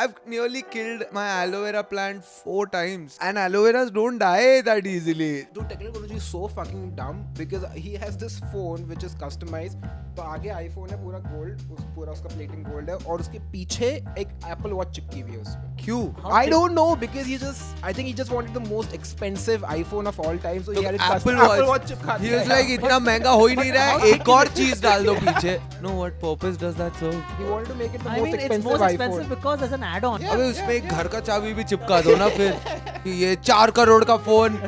I've nearly killed my aloe vera plant 4 times, and aloe veras don't die that easily. Dude, technical Guruji is so fucking dumb because he has this phone which is customized. तो आगे iPhone है पूरा gold, पूरा उसका plating gold है और उसके पीछे एक Apple Watch चिपकी हुई है उसमें. क्यों? I don't know because I think he just wanted the most expensive iPhone of all time, so he had it Apple Watch चिपका He दिया was है. like इतना महंगा हो ही नहीं रहा है, एक और चीज डाल दो पीछे. No, what purpose does that serve? He wanted to make it the I most mean, it's expensive most iPhone. expensive because there's an add-on. Yeah. अबे उसमें एक घर का चाबी भी चिपका दो ना फिर कि ये 4 करोड़ का phone.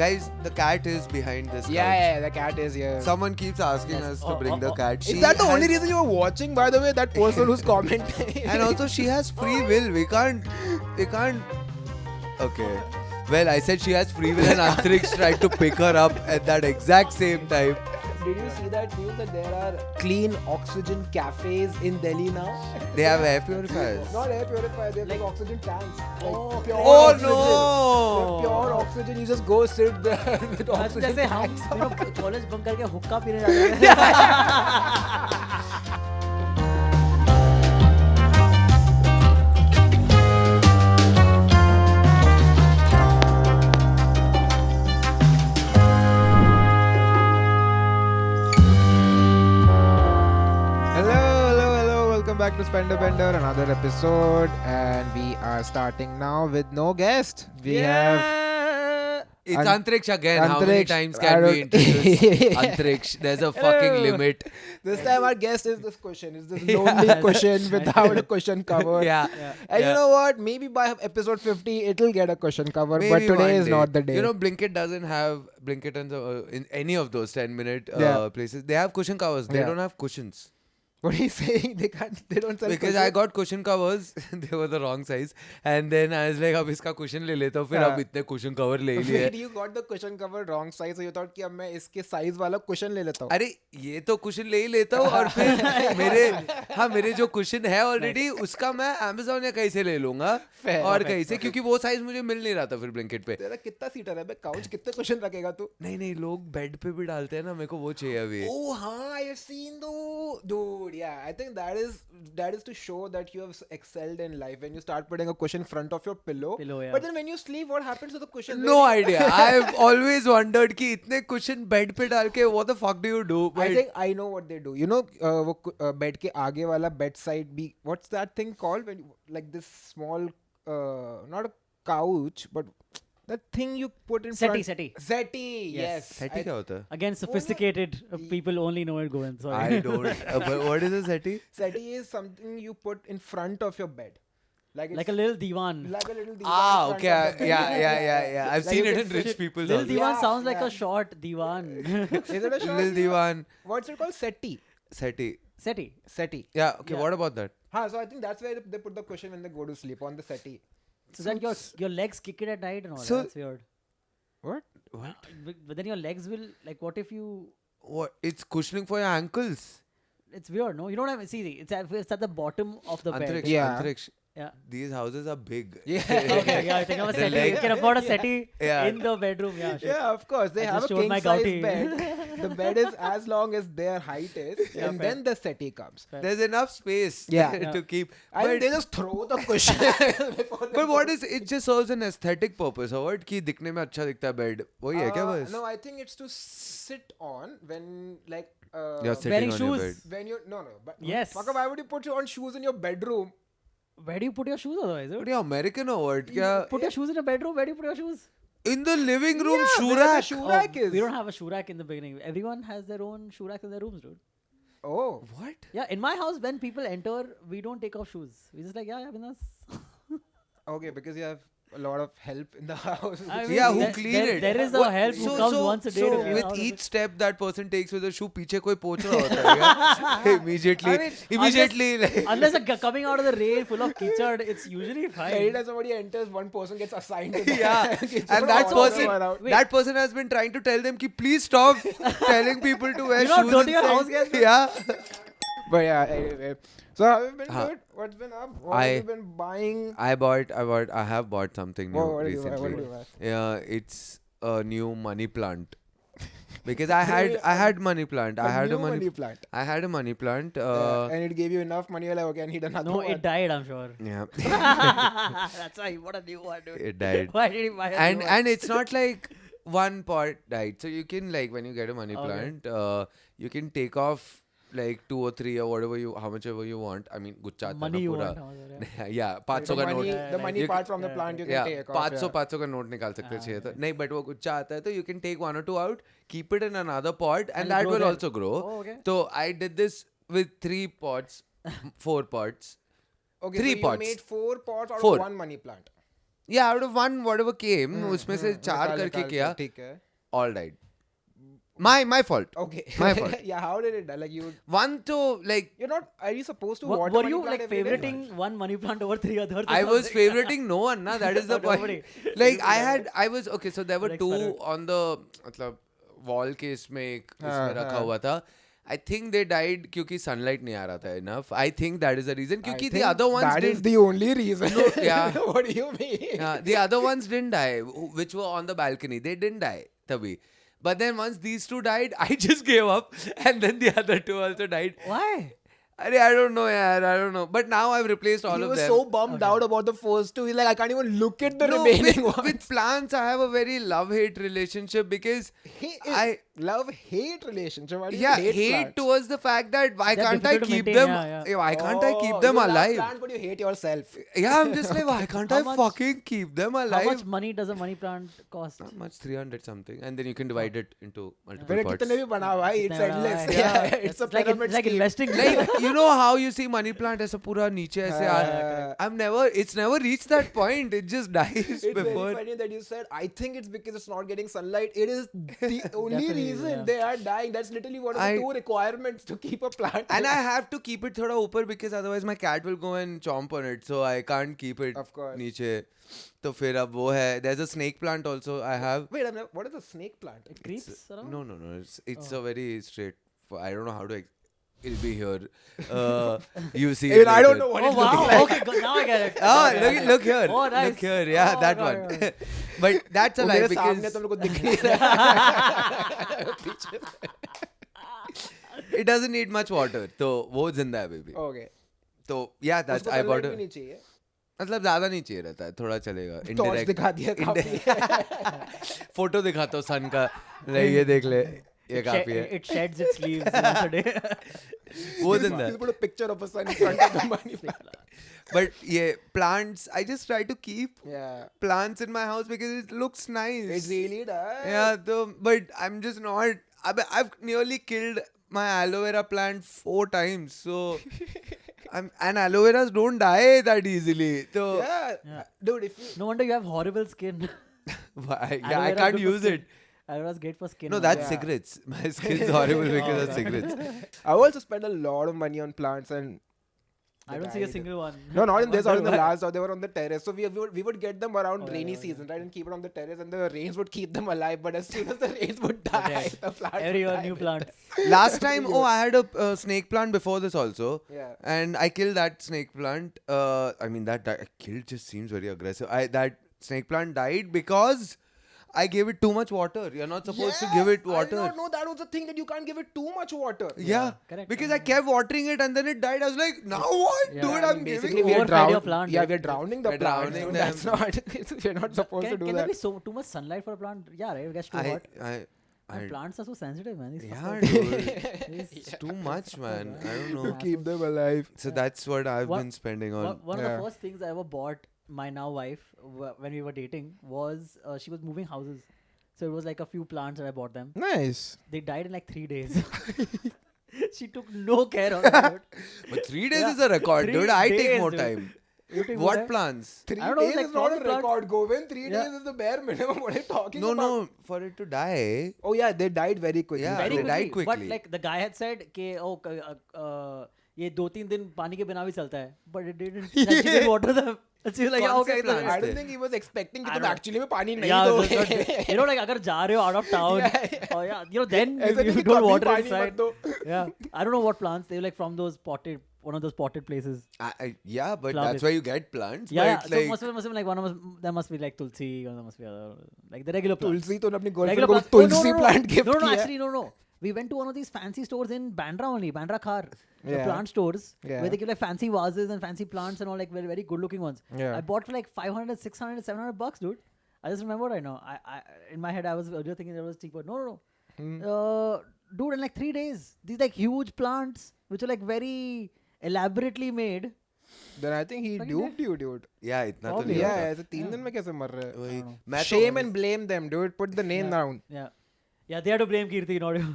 Guys, the cat is behind this Yeah, couch. the cat is here. Someone keeps asking us to bring the cat. Is that the only reason you were watching, by the way, that person who's commenting? And also she has free will. We can't. Okay. Well, I said she has free will and Antriksh tried to pick her up at that exact same time. Did you see that news that there are clean oxygen cafes in Delhi now? They have air purifiers. Not air purifier, they have like oxygen tanks. Like Oh, pure Oh oxygen. no! They're pure oxygen, you just go sit there with oxygen जैसे हम tanks. College bunk करके हुक्का पीने जाते हैं. Hello, welcome back to Spender Bender, another episode, and we are starting now with no guest. We have It's An- Antriksh again. How many Antriksh, times I can we don't- introduce Antriksh? There's a fucking Hello. limit. this time our guest is this cushion. It's this lonely cushion without a cushion cover. Yeah. And you Yeah. know what? Maybe by episode 50 it'll get a cushion cover, Maybe but today one is day. not the day. You know, Blinkit doesn't have Blinkit and in any of those 10-minute Yeah. places. They have cushion covers. They Yeah. don't have cushions. what are you saying? They don't sell Because I got cushion covers, they were the wrong size, and then I was like, अब इसका cushion ले लेता हूँ, फिर अब इतने cushion cover ले ही लिए. Wait, you got the cushion cover wrong size, so you thought कि अब मैं इसके size वाला cushion ले लेता हूँ. अरे ये तो cushion ले ही लेता हूँ और फिर मेरे जो cushion है already उसका मैं Amazon या कहीं से ले लूँगा Fair, और fair, कहीं से, क्योंकि वो size मुझे मिल नहीं रहा था फिर Blinkit पे. तेरा कितना सीटर है बे? काउच कितने cushion रखेगा तू? नहीं लोग बेड पे भी डालते हैं ना, मेरे को वो चाहिए अभी. Oh, हाँ, I've seen though. Dude, yeah, I think that is to show that you have excelled in life when you start putting a cushion in front of your pillow. Yeah. But then when you sleep, what happens to the cushion? No idea. I've always wondered कि इतने cushion bed पे डाल के what the fuck do you do? I think I know what they do. You know, वो bed के आगे वाला bedside भी, what's that thing called when you, like this small, not a couch, but that thing you put in front. Settee, yes. सेटी क्या होता है? Again, sophisticated people only know it, Govind. Sorry. I don't. But what is a settee? Settee is something you put in front of your bed. Like, Like a little divan. like a little divan Ah, in front okay. of the bed. Yeah. I've Like seen you it can in sit- rich people's Little houses. divan Yeah, sounds like yeah. a short divan. Is it a short? Lil Diwan. What's it called? Settee. Settee. Settee. Settee. Yeah. Okay. Yeah. What about that? So I think that's where they put the cushion when they go to sleep, on the settee. So that your legs kick it at night and all. So- That's weird. What? What? But then your legs will, like, what if you? What? It's cushioning for your ankles. It's weird, no? You don't have. See, it's at the bottom of the bed. Antriksh. Yeah. Antriksh. Yeah. These houses are big. Yeah. Okay, yeah, I think of a The settee. leg- You can afford a settee Yeah. in the bedroom. Yeah, sure. Yeah, of course. They I have a just showed king my size gouty. bed. The bed is as long as their height is, Yeah, and fair. then the settee comes. There's enough space Yeah. to keep. I mean, But, they just throw the cushion. before they but go. what is it? Just serves an aesthetic purpose. Or what? कि दिखने में अच्छा दिखता है bed. वही है क्या बस? No, I think it's to sit on when, like, You're sitting Wearing on your shoes. bed. when you no. But Yes. fucker, why would you put on shoes in your bedroom? Where do you put your shoes otherwise? What are you, American or what? क्या? Put your shoes in a bedroom. Where do you put your shoes? In the living room, Yeah, shoe where the rack. shoe Oh, rack is. we don't have a shoe rack in the beginning. Everyone has their own shoe rack in their rooms, dude. Oh. What? Yeah, in my house, when people enter, we don't take off shoes. We just like, yeah, Vinas. Okay, because you have a lot of help in the house. I mean, Yeah, who there- clean there- it? there is a What- help who comes once a day to clean with out of each it. step that person takes with the shoe, पीछे कोई पोंछ रहा होता है क्या? Immediately, I mean, immediately. like- Unless coming out of the rain full of kitchard, it's usually fine. Anytime somebody enters, one person gets assigned to that. Yeah, kitchen and that all person, around. that person has been trying to tell them कि please stop telling people to wear You know, shoes. don't your inside." house guys do? Yeah. But yeah, anyway. So how have you been Huh. good? What's been up? What have you been buying? I have bought something new What did you buy? recently. What did you buy? Yeah, it's a new money plant. because I had money plant. I had a money plant. I had a money plant. And it gave you enough money. You're like, okay, I need another No, one. it died, I'm sure. Yeah, That's why what a new one, dude. it died. Why did he buy a and new one? and it's not like one pot died. So you can, like, when you get a money Okay. plant, you can take off like 2 or 3 or whatever how much ever you want. I mean, guच्छा आता है Money ना you पूरा. want, yeah. Yeah, 500 the का money, note. the money You part from the yeah, plant you can Yeah, take off. 500 yeah. 500 का note निकाल सकते हैं चाहिए तो नहीं, but वो गुच्छा आता है तो you can take 1 or 2 out, keep it in another pot, and And that grow will there. also grow. Oh, okay. So I did this with 3 pots, 4 pots. Okay, 3 so you pots. made 4 pots out 4. of one money plant. Yeah, out of one whatever came, उसमें से 4 निकाल- करके निकाल किया, के, ठीक है. all died. My fault. Okay. My fault. Yeah, how did it die? Like you, One to, like, you're not. Are you supposed to Were water money you plant like every day? favoriting one money plant over 3 others? or I was something? favoriting no one, na. That is the point. Nobody. Like I was okay. So there were Good 2 experiment. on the मतलब wall के इसमें एक इसमें हाँ, रखा हाँ. हुआ था. I think they died क्योंकि sunlight नहीं आ रहा था enough. I think that is the reason. I क्योंकि think the other ones that is didn't. the only reason. No, yeah. What do you mean? Yeah, the other ones didn't die, which were on the balcony. They didn't die, तभी. But then once these 2 died, I just gave up, and then the other 2 also died. Why? I don't know, yaar. I don't know. But now I've replaced all He of was them. so bummed out about the first 2. He's like, I can't even look at the No, remaining with, ones. with plants, I have a very love-hate relationship because Love-hate relationship. Why do you yeah, hate plants? towards the fact that why They're can't I difficult to keep maintain, them? yeah. Why can't I keep Oh, them you love alive? plants, but you hate yourself. Yeah, I'm just like, why can't How I much- fucking keep them How alive? much money does a money plant cost? Not much, 300 something, and then you can divide it into multiple मैंने parts. कितने भी बना भाई, it's कितने बड़ा endless. है, Yeah, yeah. it's a It's like pyramid like scheme. investing. Like, you know how you see money plant ऐसा पूरा नीचे ऐसे it's never reached that point. It just dies It's before. very funny that you said, I think it's because it's not getting sunlight. It is the only Definitely, reason yeah. they are dying. That's literally one of the 2 requirements to keep a plant. And I have to keep it thoda ऊपर because otherwise my cat will go and chomp on it. So I can't keep it Of course. नीचे. तो फिर अब वो है. There's a snake plant also I have. Wait, what is a snake plant? It creeps around. No. It's a very straight. I don't know how to. It'll be here. You see. Even it I don't later. know what Oh it looks wow! like. Okay, good. Now I get it. Oh, look here. Oh, nice. Look here. Yeah, Oh, that got one. it, But that's a वो lie मेरे सामने because तो मेरे को दिख नहीं रहा है. it doesn't need much water. तो वो जिंदा है baby. Okay. तो yeah, that's उसको I bought sunlight a. भी नहीं चाहिए. मतलब ज्यादा नहीं चाहिए रहता है, थोड़ा चलेगा. Torch Indirect. दिखा दिया काफी. फोटो दिखाता हूँ सन का. ले ये देख ले. ये काफी है. It sheds its leaves once a day. वो जिंदा है. He's put a picture of a sun in front of the money plant. But yeah, plants. I just try to keep Yeah. plants in my house because it looks nice. It really does. Yeah, but I'm just not. I've nearly killed my aloe vera plant 4 times. So, and aloe veras don't die that easily. So, Yeah. Yeah. Dude, if you... No wonder you have horrible skin. I Aloe vera can't good for use skin. it. Aloe vera is great for skin. No, man. that's Yeah. cigarettes. My skin's horrible because of God. cigarettes. I also spend a lot of money on plants and... I they don't see a died. single one. No, not in this or in the Wonder why. last or they were on the terrace. So we would get them around Oh, rainy yeah, season, right? And keep it on the terrace and the rains would keep them alive. But as soon as the rains would die, dead. the plant Every would year die. new plants. Last time, I had a snake plant before this also. Yeah. And I killed that snake plant. I mean, killed just seems very aggressive. That snake plant died because I gave it too much water. You're not supposed to give it I did water. not know that was the thing that you can't give it too much water. Yeah, correct. because I kept watering it and then it died. I was like, now what, Yeah, dude? I I'm mean, giving. Basically, we are overfed your drowning. plant, Yeah, right? we are drowning the We're plant. drowning So them. that's not. We're not supposed to Can do there that. be too much sunlight for a plant? Yeah, right. It gets too hot. I And plants are so sensitive, man. These yeah, fuckers. dude, These- it's too much, man. I don't To know. keep them alive. So that's what I've What- been spending on. One of Yeah. the first things I ever bought my now wife when we were dating was she was moving houses. So it was like a few plants that I bought them. Nice. They died in like 3 days. She took no care of it. But 3 days Yeah, is a record, 3 dude. I take days, more dude. time. You take more What time? plants? 3 I don't know, days like is not a from the plant- record, Govind. 3 Yeah. days is the bare minimum. What are you talking No, about? no, for it to die. Oh yeah, they died very quickly. Yeah, Very they died quickly. quickly. But like the guy had said कि ये 2-3 दिन पानी के बिना भी चलता है. But it didn't. Like, she didn't water them. She was like, yeah, कौन okay. से it's okay. plants I don't थे? think he was expecting कि I तुम don't- actually में पानी नहीं Yeah, दोगे. you know, like अगर जा रहे हो out of town, or yeah, you know, then ऐसा नहीं you कि don't कभी water पानी मत inside. दो. Yeah, I don't know what plants they were like from those potted one of those potted places. Yeah, but Flower that's base. where you get plants. Yeah, but so like, must be like there must be like tulsi, or there must be other, like the regular plants. तुलसी तो अपनी Regular girlfriend को plants. Oh, no, तुलसी no, no. Plant gift No, no, किया actually, no. We went to one of these fancy stores in Bandra only, Bandra Khar. The Yeah. plant stores Yeah. where they give like fancy vases and fancy plants and all, like very, very good looking ones. Yeah. I bought for like 500, 600, 700 bucks, dude. I just remember right now. I in my head I was earlier thinking it was cheaper. No. Dude, in like 3 days, these like huge plants which are like very elaborately made. then I think he Fucking duped you dude yeah, इतना तो Probably, नहीं yeah होता. ऐसे 3 दिन में कैसे मर रहे हैं वही, मैं तो- shame and blame them dude put the name down Yeah, they had to blame Kirti, not you.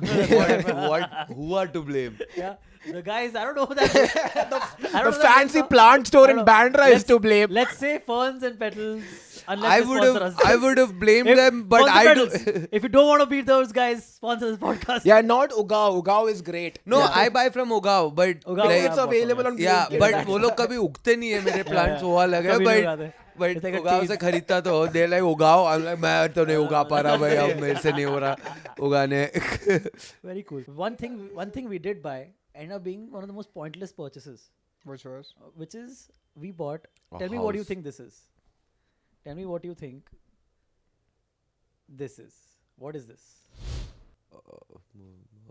Who are to blame? Yeah, the guys, I don't know that. I don't the know fancy that- plant store I in don't know. Bandra is to blame Let's say Ferns and Petals. Unless I they would sponsor have us. I would have blamed If- them, but sponsor I do. Petals. If you don't want to beat those guys, sponsor this podcast. yeah not Ugao is great No, Yeah. I buy from Ugao, but Ugao like, it's available on yeah, Blinkit. but वो लोग कभी उगते नहीं है मेरे plants yeah. वो अलग है, कभी नहीं उगाते. but It's like a उगाओ tease. से खरीदता तो हो, they like उगाओ, I'm like मैं तो नहीं उगा पा रहा भाई, अब मेरे से नहीं हो रहा उगाने. Very cool. One thing we did buy ended up being one of the most pointless purchases, which was which is we bought. A Tell me what you house. think this is. Tell me what you think this is. What is this?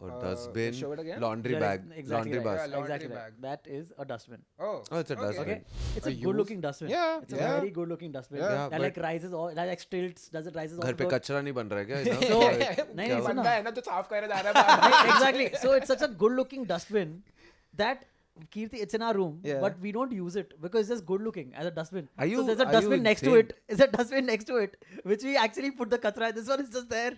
Or dustbin, dustbin, show it again. laundry You're bag, exactly laundry right. basket. Yeah, laundry Exactly right. bag. That is a dustbin. oh Oh, it's a Okay. dustbin. Okay, it's A a good looking dustbin. Yeah, It's a yeah. very good looking dustbin. Yeah, that like rises all, that like stilts, does it rises all घर the पे floor? कचरा नहीं बन रहा है क्या? So, क्या नहीं, हुआ? सुनो. बंदा है ना जो साफ करे जा रहा है Exactly. So it's such a good looking dustbin that Kirti, it's in our room, Yeah. but we don't use it because it's just good looking as a dustbin. Are So you- there's a are you dustbin next to insane? it. Is a dustbin next to it, which we actually put the katra. This one is just there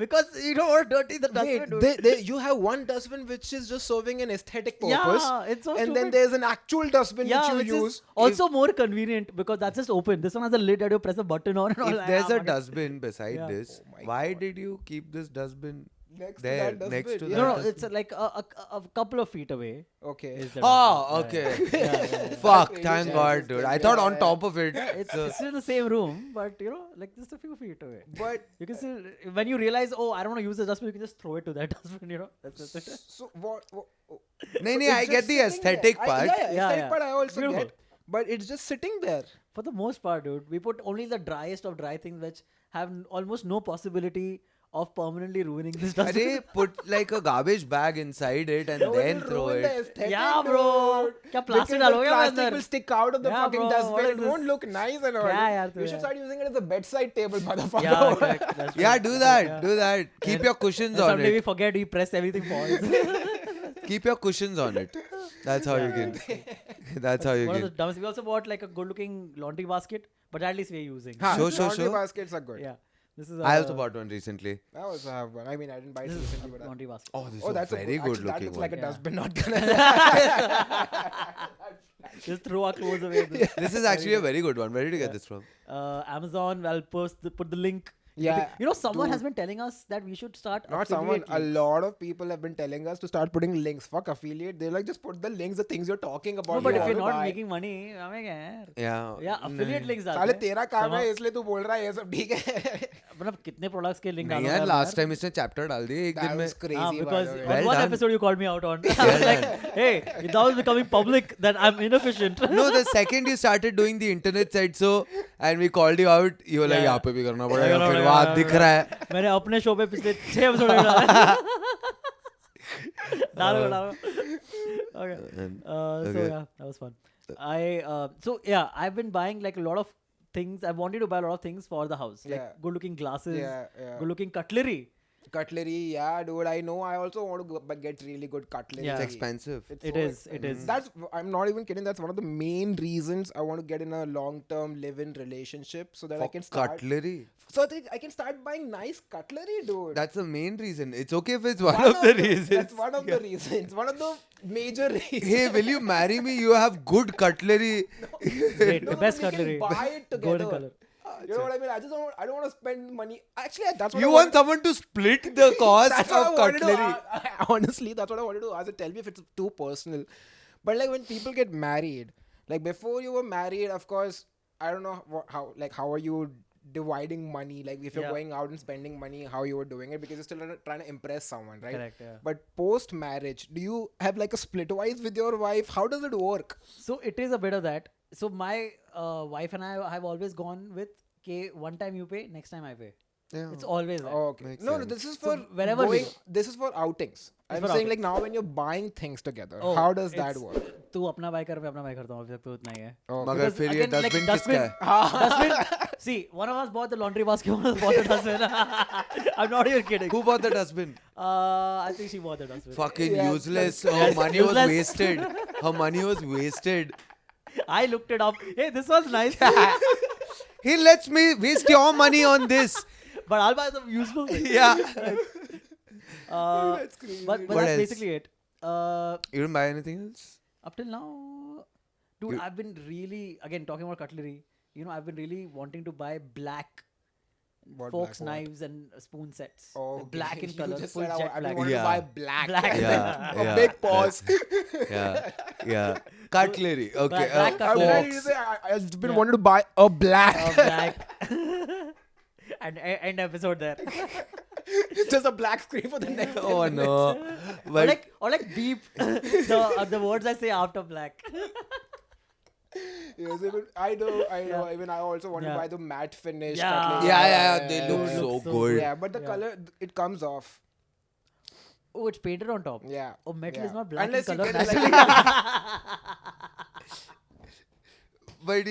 because you don't want to dirty the dustbin. Wait, dude. you have one dustbin which is just serving an aesthetic purpose. Yeah, it's so and stupid. then there's an actual dustbin Yeah, which which you is use. also more convenient because that's just open. This one has a lid that you press the button on and all. If there's a fuck it. dustbin beside Yeah. this, Oh my why God. did you keep this dustbin Next to there, that next dustbin, to yeah. that No, dustbin? it's like a couple of feet away. Okay. Is the Oh, dustbin. okay. Yeah. Fuck, Yeah, thank yeah, God, yeah, dude. yeah, I thought on yeah. top of it. It's so- still in the same room, but you know, like just a few feet away. But You can still, when you realize, oh, I don't want to use the dustbin, you can just throw it to that dustbin, you know? That's it. so what? नहीं so नहीं, it's I just get the sitting aesthetic there. part. Yeah, Yeah, aesthetic yeah. part I also Beautiful. get. But it's just sitting there. For the most part, dude, we put only the driest of dry things which have almost no possibility of permanently ruining this dustbin. Arey, put like a garbage bag inside it and That then will throw ruin the it. aesthetic, Yeah, bro. dude. क्या plastic Because डालोगे the आप plastic अंदर? will stick out of the Yeah, fucking bro, dustbin. what is It won't this? look nice and all. क्या यार तू You should यार? start using it as a bedside table, motherfucker. Yeah, correct. That's Yeah, right. do that. Yeah. Do that. Keep your cushions And on someday we it. forget, we press everything falls. Keep your cushions on it. That's how you can. That's how you One of the can. dumbest. We also bought like a good-looking laundry basket, but at least we're using. Huh, Show, show, laundry show. baskets are good. Yeah, this is. I also bought one recently. I also have one. I mean, I didn't buy it This is recently, a but laundry basket. Oh, this oh, is that's a very actually, good that looking looks one. like a Yeah. dustbin, not gonna. Just throw our clothes away. This. This is actually a very good one. Where did you get this from? Amazon. I'll put the link. Yeah, You know, someone has dude. been telling us that we should start. Not someone. affiliate A links. lot of people have been telling us to start putting links. Fuck affiliate. They're like, just put the links, the things you're talking about. No, but you if you're want to not buy. making money, हमें क्या है यार? Yeah. Yeah, affiliate links डालते साले हैं. तेरा काम Somehow- है इसलिए तू बोल रहा है ये सब ठीक है. मतलब कितने products के link नहीं डालो यार, यार last time इसने chapter डाल दिए एक That दिन में. was crazy. Ah, by because the way. on Well one done. episode you called me out on. I was like, hey, that was becoming public that I'm inefficient. No, the second you started doing the internet site, so and we called you out, you were like, Yeah. यहाँ पे भी करना पड़ेगा, करना फिर पड़ेगा, वहाँ दिख रहा है. मैंने अपने शो पे पिछले 6 एपिसोड में डाला डालो. Okay. So Okay. yeah, that was fun. I've been buying like a lot of things. I wanted to buy a lot of things for the house, like Yeah. good looking glasses, Yeah, yeah. good looking cutlery. Cutlery, yeah, dude. I know. I also want to get really good cutlery. Yeah. It's expensive. It's It so is, it expensive. is. That's. I'm not even kidding. That's one of the main reasons I want to get in a long-term live-in relationship so that I For can start. cutlery. So that I can start buying nice cutlery, dude. That's the main reason. It's okay if it's one of the reasons. That's one of the reasons. One of the major reasons. Hey, will you marry me? You have good cutlery. Great, No, the best we can cutlery. buy it together. Golden color. You know what I mean? I don't want to spend money. Actually, that's what You I want someone to split the cost That's what of I wanted cutlery. to honestly, that's what I wanted to ask. Tell me if it's too personal. But like when people get married, like before you were married, of course, I don't know how are you dividing money, like if you're Yeah. going out and spending money, how you were doing it, because you're still trying to impress someone, right? Correct, yeah. But post marriage, do you have like a split wise with your wife? How does it work? So it is a bit of that. So my wife and I have always gone with, okay, one time you pay, next time I pay. Yeah. It's always that. Oh, okay. Makes No, sense. this is So for wherever we going. go. This is for outings. I'm for saying like outings. now when you're buying things together, Oh, how does that it's- work? तू अपना buy कर, मैं अपना buy करता हूँ, अभी तक तो उतना ही है. Oh, मगर Because फिर ये again, like डस्टबिन किसका है? Dustbin. See, one of us bought the laundry basket, one of us bought the dustbin. I'm not even kidding. Who bought the dustbin? I think she bought the dustbin. Fucking Yes, useless. yes, Her money was useless. wasted. Her money was wasted. I looked it up. Hey, this was nice. He lets me waste your money on this. But I'll buy some useful things. Yeah. That's crazy. But What that's else? basically it. You didn't buy anything else? Up till now, dude, You- I've been really, again, talking about cutlery, you know, I've been really wanting to buy black What forks, black, what? knives, and spoon sets. Oh, Like black in you color, just full said, jet I black. wanted Yeah. to buy black. Black. Yeah. A yeah, big pause. Yeah. Yeah. Cutlery. Okay. Black I'm cutlery. ready to forks. say I've been Yeah. wanting to buy a black. Black. And end episode there. Just a black screen for the next. Oh no. or But like beep the words I say after black. Yes, even, I know. Yeah. Even I also want to Yeah. buy the matte finish. Yeah. cutlery. yeah, they look Those so look so good. Yeah, but the Yeah. color it comes off. Oh, it's painted on top. Yeah. Oh, metal yeah. is not black Unless in color. you get naturally. But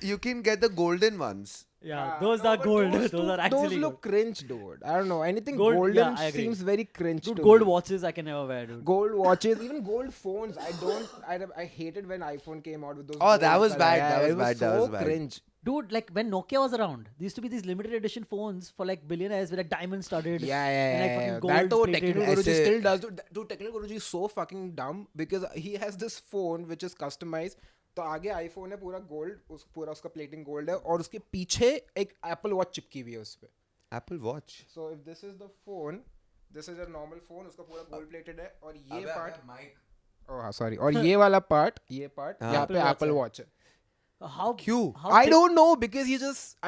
you can get the golden ones. Yeah, Ah, those no, are but gold. Those, two- are actually Those look cringe, dude. I don't know. Anything Gold, golden yeah, I agree. seems very cringe Dude, to gold me. watches I can never wear, dude. Gold watches, even gold phones. I hated when iPhone came out with those. Oh, gold that was color. bad, Yeah, that was it bad, So that was bad. cringe. Dude, like when Nokia was around, there used to be these limited edition phones for like billionaires with like diamond studded. Yeah, and, like, yeah, fucking yeah. gold That though, plated. Technical Guruji Aise- still does. Dude, Technical Guruji is so fucking dumb because he has this phone which is customized. तो आगे iPhone है पूरा gold पूरा उसका plating gold है और उसके पीछे एक एप्पल वॉच चिपकी हुई है उस पे Apple Watch. So if this is the phone this is a normal phone उसका पूरा गोल्ड प्लेटेड है और ये पार्ट ओह हाँ सॉरी और ये वाला पार्ट हाँ। यहाँ पे Apple Watch एप्पल है। वॉच है How? क्यों? How I thick- don't know because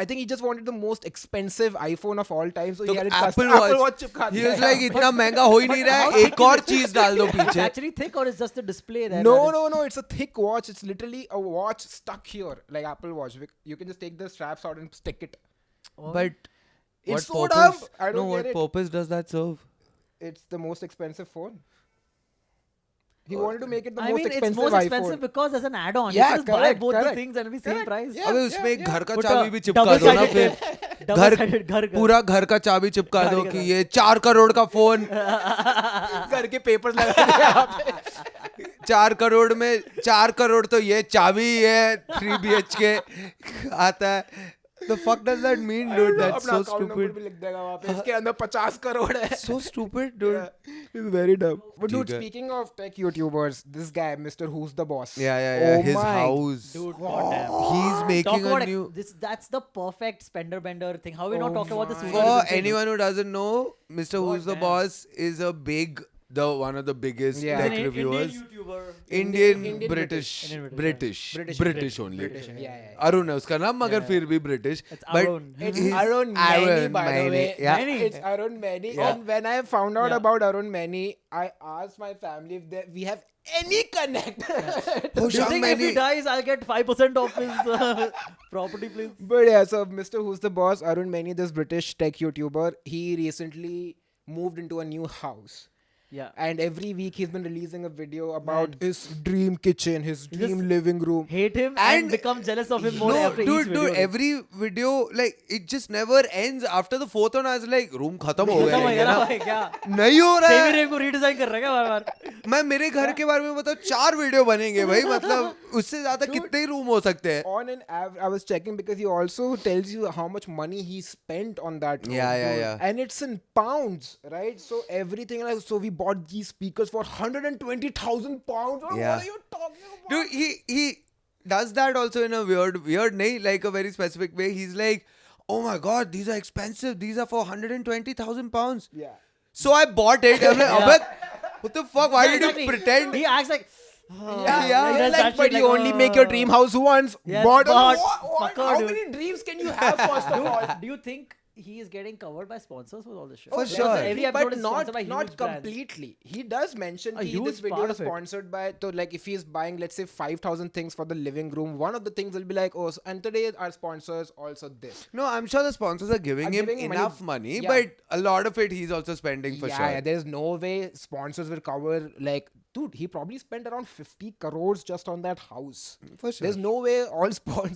I think he just wanted the most expensive iPhone of all time, so तो he had it Apple Apple Watch. Watch चिपका He दिया was है। like इतना महंगा हो ही नहीं रहा how है thick एक is और it? चीज डाल दो It's पीछे. actually thick or it's just the display there? No, that is- no, no. It's a thick watch. It's literally a watch stuck here, like Apple Watch. You can just take the straps out and stick it. Oh. But It's what so purpose? dumb. I don't no, get what it. purpose does that serve? It's the most expensive phone. He wanted to make it the I most mean, it's expensive most iPhone. expensive because there's an add-on. Yeah, you can just buy correct, both the correct. things and it'll be same Correct. price. Yeah. अबे उसमें एक घर का Put चाबी a भी चिपका दो ना double-sided फिर. tape. Double-sided घर का. पूरा घर का चाबी चिपका गाड़ी दो का कि साथ. ये 4 करोड़ का फोन. घर के papers लगा दिए यहाँ पे। 4 करोड़ में 4 करोड़ तो ये चाबी है 3 BHK आता है. The fuck does that mean, dude? That's अपना so account number भी stupid. लिख देगा वहाँ पे। इसके अंदर 50 करोड़ है। So stupid, dude. It's very dumb. But dude, ठीक है. speaking of tech YouTubers, this guy, Mr. Who's the Boss. Yeah. Oh His my. house. Dude, goddamn. He's Talk making a about new. that's the perfect spender bender thing. How we not Oh talk about this? my. For anyone who doesn't know, Mr. Who's the Goddamn. Boss is one of the biggest Yeah. tech He's an reviewers. Indian YouTuber. Indian British. British British only. British, yeah. Arun है उसका नाम मगर फिर भी British. It's But Arun. It's he's Arun Mani, by the Mani, way. yeah. Mani. It's Arun Mani. Yeah. And when I found out Yeah. about Arun Mani, I asked my family if we have any connect. Do you Husham think if he Mani. dies, I'll get 5% of his property, please? But yeah, so Mr. Who's the Boss, Arun Mani, this British tech YouTuber, he recently moved into a new house. Yeah. And every week he's been releasing a video about his dream kitchen, his dream living room. Hate him and And become jealous of him more No, after each video. every video like it just never ends. After the fourth one, I was like, room खत्म हो खत्म हो गया गया ना है भाई, क्या? ना? नहीं हो रहा सेमी है. रेम को redesign कर रहा है क्या बार-बार? मैं मेरे घर के बारे में बताऊं 4 वीडियो बनेंगे भाई. मतलब उससे ज्यादा कितने ही रूम हो सकते हैं. On an average, I was checking because he also tells you how much money he spent on that room. Yeah, dude. yeah. And it's in pounds, right? So everything, like, so we bought these speakers for 120,000 pounds. What Yeah. are you talking about? Dude, he does that also in a weird nahi, like a very specific way. He's like, oh my god, these are expensive. These are for 120,000 pounds. Yeah. So I bought it. I'm like, Yeah. "Abbe, what the fuck? Why Yeah, did exactly. you pretend? He acts like, Yeah, Yeah. He does like, that but shit you only make your dream house once. Yes, but but what? fucker, How dude. many dreams can you have, first of all? Do you think he is getting covered by sponsors for all this shit? For Because sure. Every episode But is sponsored by not huge brands. completely. He does mention A that huge this video part is of it. sponsored by. So like, if he is buying, let's say, 5,000 things for the living room, one of the things will be like, oh, so, and today our sponsors also this. No, I'm sure the sponsors are giving him giving money- enough money, yeah. but a lot of it he's also spending for sure. Yeah, there's no way sponsors will cover, like, dude, he probably spent around 50 crores just on that house. For sure. There's no way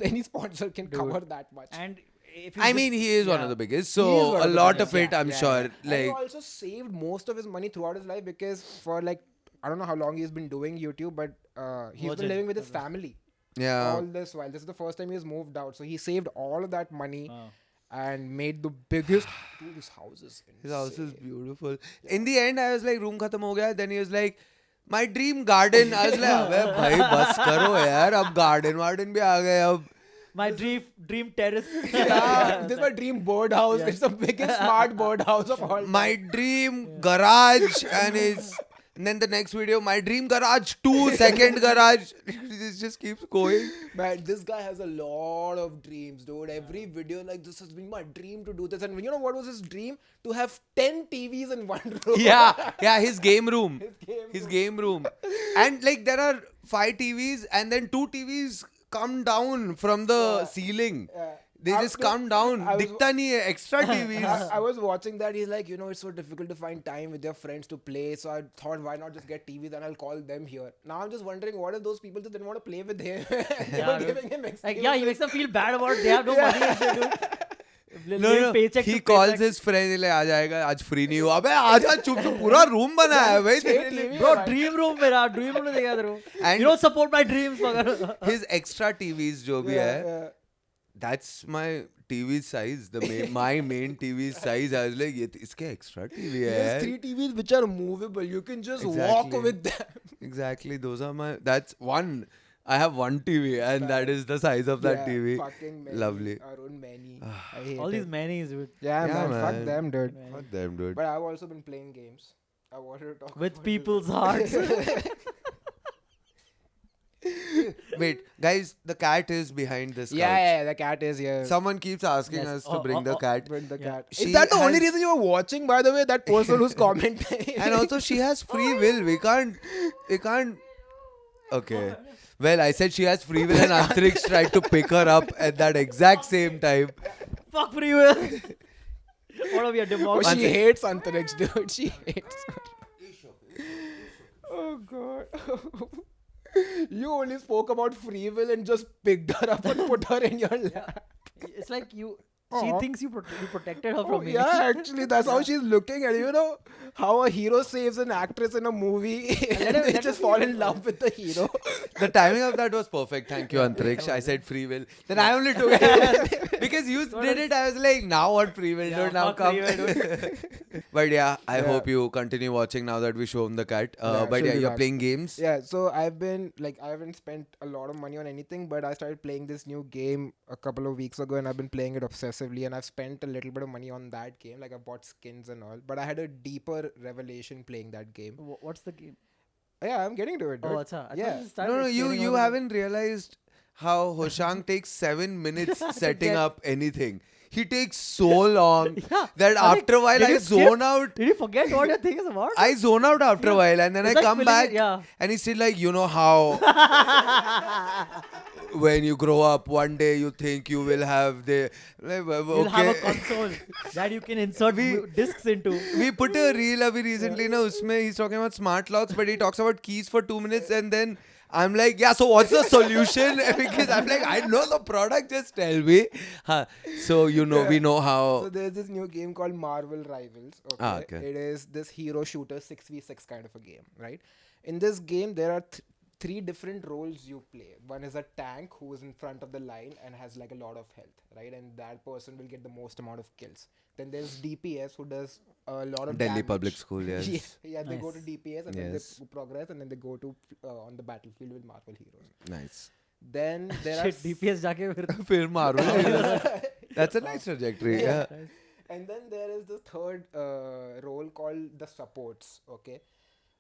any sponsor can cover that much. And if you I just- mean, he is one yeah. of the biggest, He is so one a of the lot biggest, of it, yeah, I'm yeah, sure. yeah. And he Like, also saved most of his money throughout his life, because for like, I don't know how long he's been doing YouTube, but he's Virgin. been living with his family yeah, all this while. This is the first time he's moved out, so he saved all of that money Wow. and made the biggest. Dude, this house is his house is insane. beautiful. In the end, I was like, room khatam ho gaya. Then he was like, my dream garden. I was like, अबे भाई बस करो यार, अब garden warden भी आ गए अब. My dream terrace. Yeah, this is my dream bird house. It's the biggest smart bird house of all. My dream garage and then the next video, my dream garage 2, second garage. It just keeps going. Man, this guy has a lot of dreams, dude. Every video like this has been my dream to do this. And you know what was his dream? To have 10 TVs in one room. Yeah, his game room. His game Game room. And like there are 5 TVs and then 2 TVs come down from the ceiling. Yeah. They just come down. I was- Dikhta nahi hai, extra TVs. I was watching that. He's like, it's so difficult to find time with your friends to play. So I thought, why not just get TVs and I'll call them here. Now I'm just wondering, what if those people just didn't want to play with him? They Yeah, were dude. giving him Like, excuses. yeah, he makes them feel bad about it. They have no money and shit, dude. No. Paycheck He to calls paycheck. his friend, like, आ जाएगा, आज free नहीं हुआ. अबे आजा चुप चुप पूरा room बना है भाई तेरे लिए. Bro, dream room मेरा dream room देखा तेरे को. And- You don't support my dreams, मगर. His extra TVs जो भी है, Yeah. that's my TV size. My main TV size. I was like, ये इसके extra TV He है. has 3 TVs which are movable. You can just walk Exactly. with them. Exactly. Those are my. That's one. I have one TV, and that is the size of that Yeah, TV. Fucking many. Lovely. Arun many. I hate All these it. manies, dude. Yeah, Yeah, man. Fuck man. them, dude. Fuck them, dude. But I've also been playing games. I wanted to talk With about people's hearts. Wait, guys, the cat is behind this couch. Yeah, the cat is here. Someone keeps asking Yes. us to Oh, bring oh, the oh. cat. Bring the Yeah. cat. She Is that the only has- reason you were watching, by the way? That person who's commenting. And also, she has free will. We can't. Okay. Well, I said she has free will, and Antrix tried to pick her up at that exact same time. Fuck free will. What are we, a Oh, democracy? she hates Antariksh, dude. She hates. Oh god. You only spoke about free will and just picked her up and put her in your lap. It's like you. She Aw. thinks you protected her Oh, from me. yeah, actually, that's how she's looking at you know how a hero saves an actress in a movie and they just fall in love with the hero. The timing of that was perfect. Thank you, Antrix. I said free will. Then I only took it. Because you did it, I was like, now what free will? Yeah, Dude, now fuck come. free will, dude. But yeah, I Yeah. hope you continue watching now that we show him the cat. Yeah, But she'll yeah, be you're back. playing games. Yeah, so I haven't spent a lot of money on anything, but I started playing this new game a couple of weeks ago and I've been playing it obsessively and I've spent a little bit of money on that game. Like I bought skins and all, but I had a deeper revelation playing that game. What's the game? Yeah, I'm getting to it. Oh, Dude. acha. I thought Yeah. you started No, explaining you all the- haven't realized how Hoshang takes 7 minutes setting get- up anything. He takes so long Yeah. that I think- after a while did I you zone skip? out. Did you forget what your thing is about? I zone out after a while and then It's I like come filling back it- yeah. and he's still like, you know how when you grow up one day you think you will have the like, You'll have a okay. console that you can insert discs into. We put a reel abhi recently na usme he's talking about smart locks but he talks about keys for 2 minutes and then I'm like, yeah, so what's the solution? Because I'm like, I know the product, just tell me. Huh. So, you know, we know how. So there's this new game called Marvel Rivals. Okay. Ah, okay. It is this hero shooter 6v6 kind of a game, right? In this game, there are 3 different roles you play. One is a tank who is in front of the line and has like a lot of health, right? And that person will get the most amount of kills. Then there's DPS who does a lot of Delhi damage. Public School, yes. Yeah, they go to Nice. DPS and Yes. then they progress and then they go to on the battlefield with Marvel heroes. Nice. Then there Shit, DPS जाके फिर Fir Marvel. That's a nice trajectory. Yeah. And then there is the third role called the supports. Okay,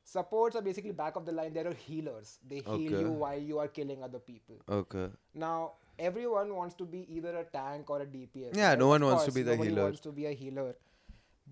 Supports are basically back of the line. They are healers. They heal Okay. you while you are killing other people. Okay. Now, everyone wants to be either a tank or a DPS. Yeah, right? no one Of wants to course, be the nobody healer. wants to be a healer.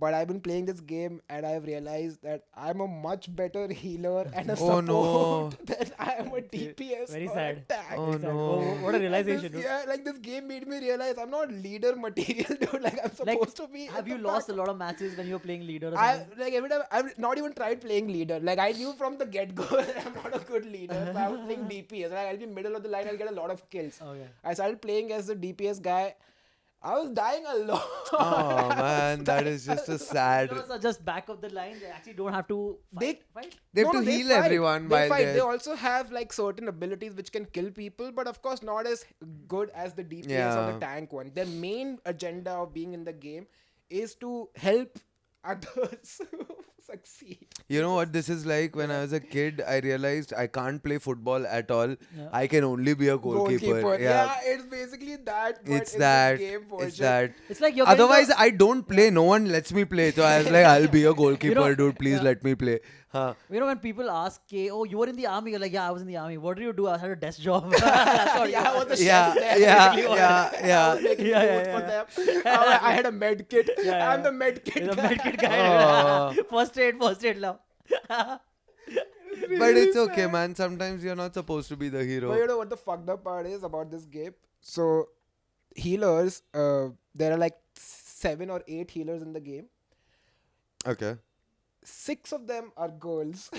But I've been playing this game and I've realized that I'm a much better healer and a Oh, support no. than I am a DPS Very or sad. a tank. Oh, Sad. no. What a And realization, dude. yeah, like this game made me realize I'm not leader material, dude. Like I'm Like, supposed to be. have at you the lost back. a lot of matches when you were playing leader or I something? like every time I've not even tried playing leader. Like I knew from the get go that I'm not a good leader. So I was playing DPS. Like, I'll be middle of the line. I'll get a lot of kills. Okay. I started playing as the DPS guy. I was dying a lot. Oh man, that is just a sad. Heroes are just back of the line. They actually don't have to fight. They have No, to they heal fight. everyone They while fight. They they're. also have like certain abilities which can kill people, but of course not as good as the DPS or Yeah. the tank one. Their main agenda of being in the game is to help others succeed. You know what this is like? When I was a kid, I realized I can't play football at all. Yeah. I can only be a goalkeeper. Yeah, it's basically that. But It's in that. The game version. It's that. It's like you're getting Otherwise, the- I don't play. No one lets me play. So I was like, I'll be a goalkeeper, dude. Please yeah. let me play. Huh. You know, when people ask, oh, you were in the army, you're like, yeah, I was in the army. What did you do? I had a desk job. That's what Yeah, I you was the Yeah, chef there. yeah, basically, yeah, I yeah. was making Yeah, food yeah, for them. I had a med kit. Yeah, I'm yeah. the med kit. You're the guy. medkit guy. Oh. First aid love. But it's okay, man. Sometimes you're not supposed to be the But you hero. know what the fucked up part is about this game? So, healers, there are like 7 or 8 healers in the game. Okay. 6 of them are girls,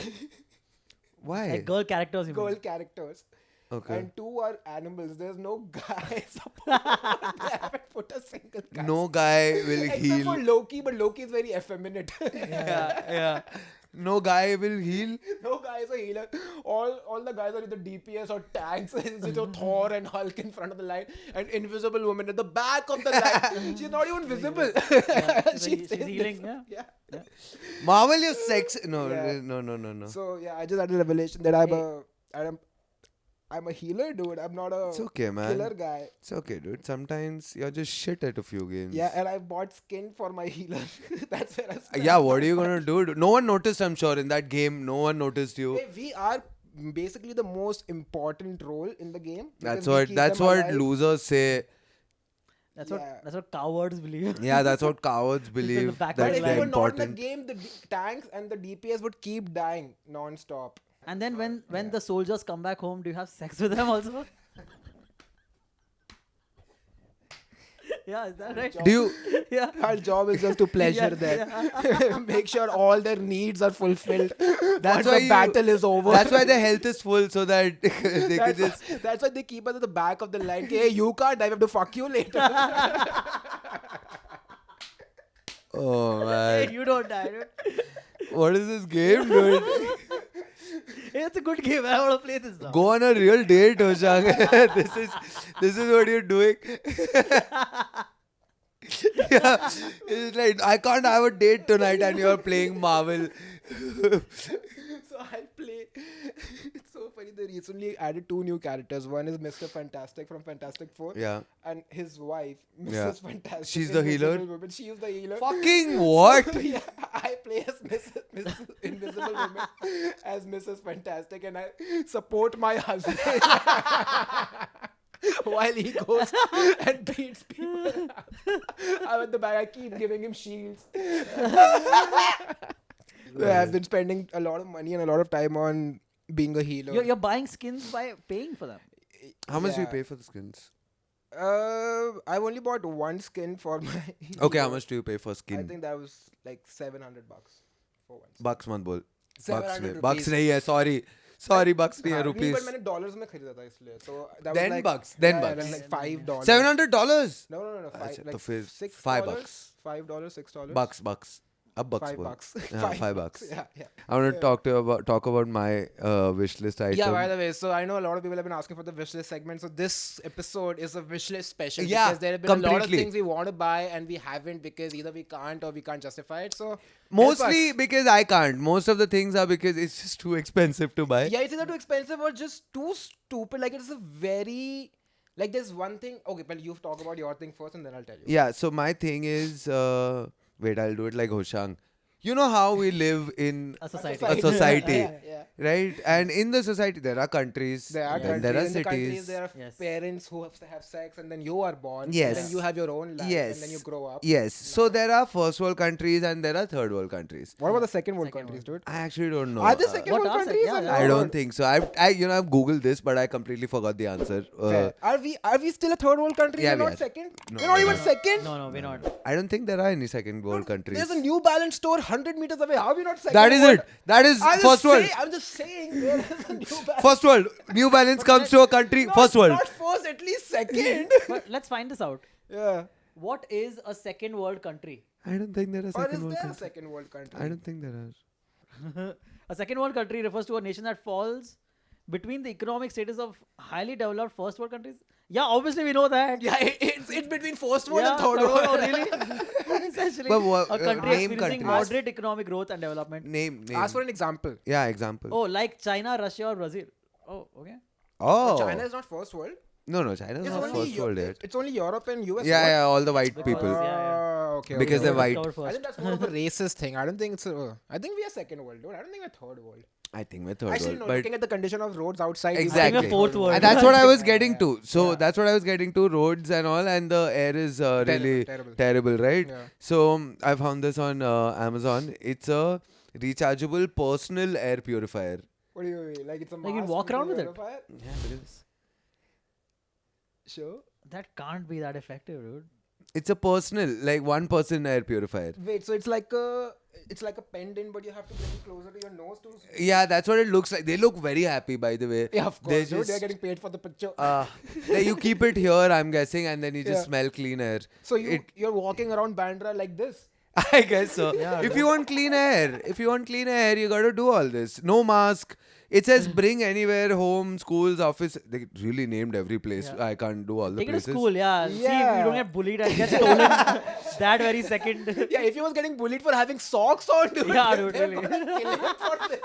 Why? Like girl characters, you girl mean. characters, Okay. and 2 are animals. There's no guy support. They haven't put a single guy. No guy will Except heal. for Loki, but Loki is very effeminate. Yeah, yeah. No guy will heal. No guy is a healer. All the guys are either DPS or tanks. It's just Thor and Hulk in front of the line, and Invisible Woman at the back of the line. She's not even visible. She's stays healing, there. yeah. Marvel, you're sex. No, Yeah. no. So yeah, I just had a revelation that I'm a healer, dude. I'm not a It's okay, man. killer guy. It's okay, dude. Sometimes you're just shit at a few games. Yeah, and I bought skin for my healer. That's where I spent Yeah, what are you my gonna do? No one noticed, I'm sure. In that game, no one noticed you. Hey, we are basically the most important role in the game. That's because we what keep that's them what alive. losers say. Yeah. That's what cowards believe. Yeah, that's what cowards believe. back But That if they're you were not in the important. game, the tanks and the DPS would keep dying non-stop. And then when the soldiers come back home, do you have sex with them also? Yeah, is that right? Do you? Yeah. Our job is just to pleasure them. Make sure all their needs are fulfilled. Once why the battle is over. That's why their health is full, so that they can That's just. why, that's why they keep us at the back of the line. Hey, you can't. I have to fuck you later. Oh Hey, man, you don't die, dude. what is this game, dude? Hey, it's a good game. I want to play this now. Go on a real date, Hoshang. this is what you're doing. Yeah, it's like I can't have a date tonight, and you're playing Marvel. So I'll play. It's so funny. They recently added 2 new characters. One is Mr. Fantastic from Fantastic Four. Yeah. And his wife, Mrs. Yeah. Fantastic. She's the Invisible healer? Woman. She is the healer. Fucking what? So, yeah, I play as Mrs. Invisible Woman as Mrs. Fantastic, and I support my husband while he goes and beats people. I'm at the back. I keep giving him shields. I've been spending a lot of money and a lot of time on being a healer. You're buying skins by paying for them. How much do you Yeah. pay for the skins? I've only bought 1 skin for my. Okay, how hero. much do you pay for I skin? think that was like $700 for 1 skin. Bucks मत बोल. 700 Bucks rupees. नहीं है. Sorry, bucks नहीं है. हाँ, नहीं, Rupees. but मैंने dollars में खरीदा था इसलिए. So that Then was like, bucks, then yeah, bucks. like $5. $700. No. अच्छा, Like तो फिर $6. $5. $5, $6. Bucks. अब bucks बोल. $5. Yeah, $5. Yeah. I want to talk about my wish list item. Yeah, by the way, so I know a lot of people have been asking for the wishlist segment. So this episode is a wishlist special Yeah, because there have been a lot of completely. things we want to buy and we haven't because either we can't or we can't justify it. So help Mostly us. because I can't. Most of the things are because it's just too expensive to buy. Yeah, it's either too expensive or just too stupid. Like it's a very like there's one thing. Okay, but you talk about your thing first and then I'll tell you. Yeah, so my thing is, wait, I'll do it like Hoshang. you know how we live in A society. a society, Yeah. right? And in the society, there are countries, There are then countries, there are in the countries cities. there are Yes. parents who have sex and then you are born. Yes. And then you have your own life Yes. and then you grow up. Yes. So there are first world countries and there are third world countries. What about the second world Second countries, world. dude? I actually don't know. Are there second What world are countries? yeah, or yeah. not? I don't think so. I've googled this, but I completely forgot the answer. Fair. Are we still a third world country? Yeah, We're we not are. second? No, We're not we're even not. second? No, we're not. I don't think there are any second world countries. There's a New Balance store 100 meters away. How are we not second? That is world? it. That is I'm first world. I'm just saying there is a New Balance. First world. New Balance comes to a country. Not- First world. Not first, at least second. But let's find this out. Yeah. What is a second world country? I don't think there are Or second is world there a countries. second world country? I don't think there are. A second world country refers to a nation that falls between the economic status of highly developed first world countries. Yeah, obviously we know that. Yeah, it's between first world Yeah, and third third world. world, really? Essentially, But what- a country name experiencing countries. moderate economic growth and development. Name. Ask for an example. Yeah, example. Oh, like China, Russia, or Brazil. Oh, okay. Oh. China is not first world. No, China is It's not only first world yet. it's only Europe and US. Yeah, what? yeah, all the white Because- people. yeah. Okay. Because okay, they're okay. white. Discovered I first. think that's more of a racist thing. I don't think it's. I think we are second world, dude. I don't think we're third world. I think we're third Actually, world. no. But Looking at the condition of roads outside, Exactly. we're fourth world. and that's what I was Yeah, getting yeah. to. So Yeah. that's what I was getting to. Roads and all, and the air is really terrible. terrible, right? Yeah. So I found this on Amazon. It's a rechargeable personal air purifier. What do you mean? Like it's a. Like you mask walk with a around with it? purifier? Yeah, it is. Sure. That can't be that effective, dude. It's a personal, like one person air purifier. Wait, so it's like a pendant, but you have to bring it closer to your nose to. Yeah, that's what it looks like. They look very happy, by the way. Yeah, of They course, dude. They're just- getting paid for the picture. Like you keep it here, I'm guessing, and then you just Yeah. smell clean air. so you're walking around Bandra like this. I guess so. Yeah, If you want clean air, you gotta do all this. No mask. It says bring anywhere, home, schools, office. They really named every place. Yeah. I can't do all the Take it to places. school, yeah. See if you Yeah. don't get bullied and get stolen that very second. Yeah, if he was getting bullied for having socks on, dude. Yeah, dude, they're really. gonna kill him for this.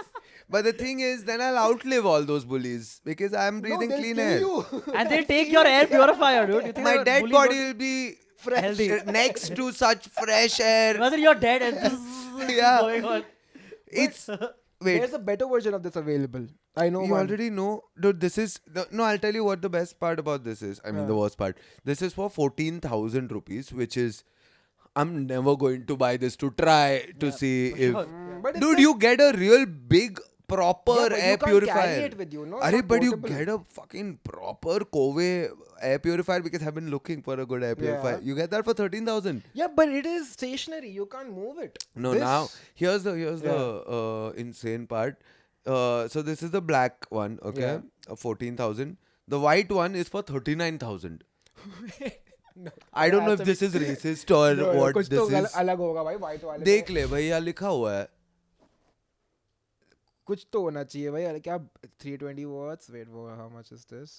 But the thing is, then I'll outlive all those bullies because I'm breathing no, they'll clean kill air. You. And they'll take your air purifier, dude. You think My that dead bullies body don't- will be Healthy. next to such fresh air. Imagine you're dead and this is Yeah. going on. It's wait. There's a better version of this available. I know You one. already know, dude. This is no. I'll tell you what the best part about this is. I mean, the worst part. This is for 14,000 rupees, which is. I'm never going to buy this to try to see if. sure. But it's Dude, like- you get a real big proper Yeah, but air you can't purifier. carry it with you, no? It's Arey, not but you portable. get a fucking proper Cove air purifier because I've been looking for a good air purifier. Yeah. You get that for 13,000. Yeah, but it is stationary. You can't move it. No, This- now here's the insane part. So this is the black one, okay, 14,000. The white one is for 39,000. No. I don't know Yeah, if this is racist or No, no, what कुछ this तो is. अलग होगा भाई white वाले देख में। ले भैया लिखा हुआ है. कुछ तो होना चाहिए भाई अरे क्या 320 watts wait how much is this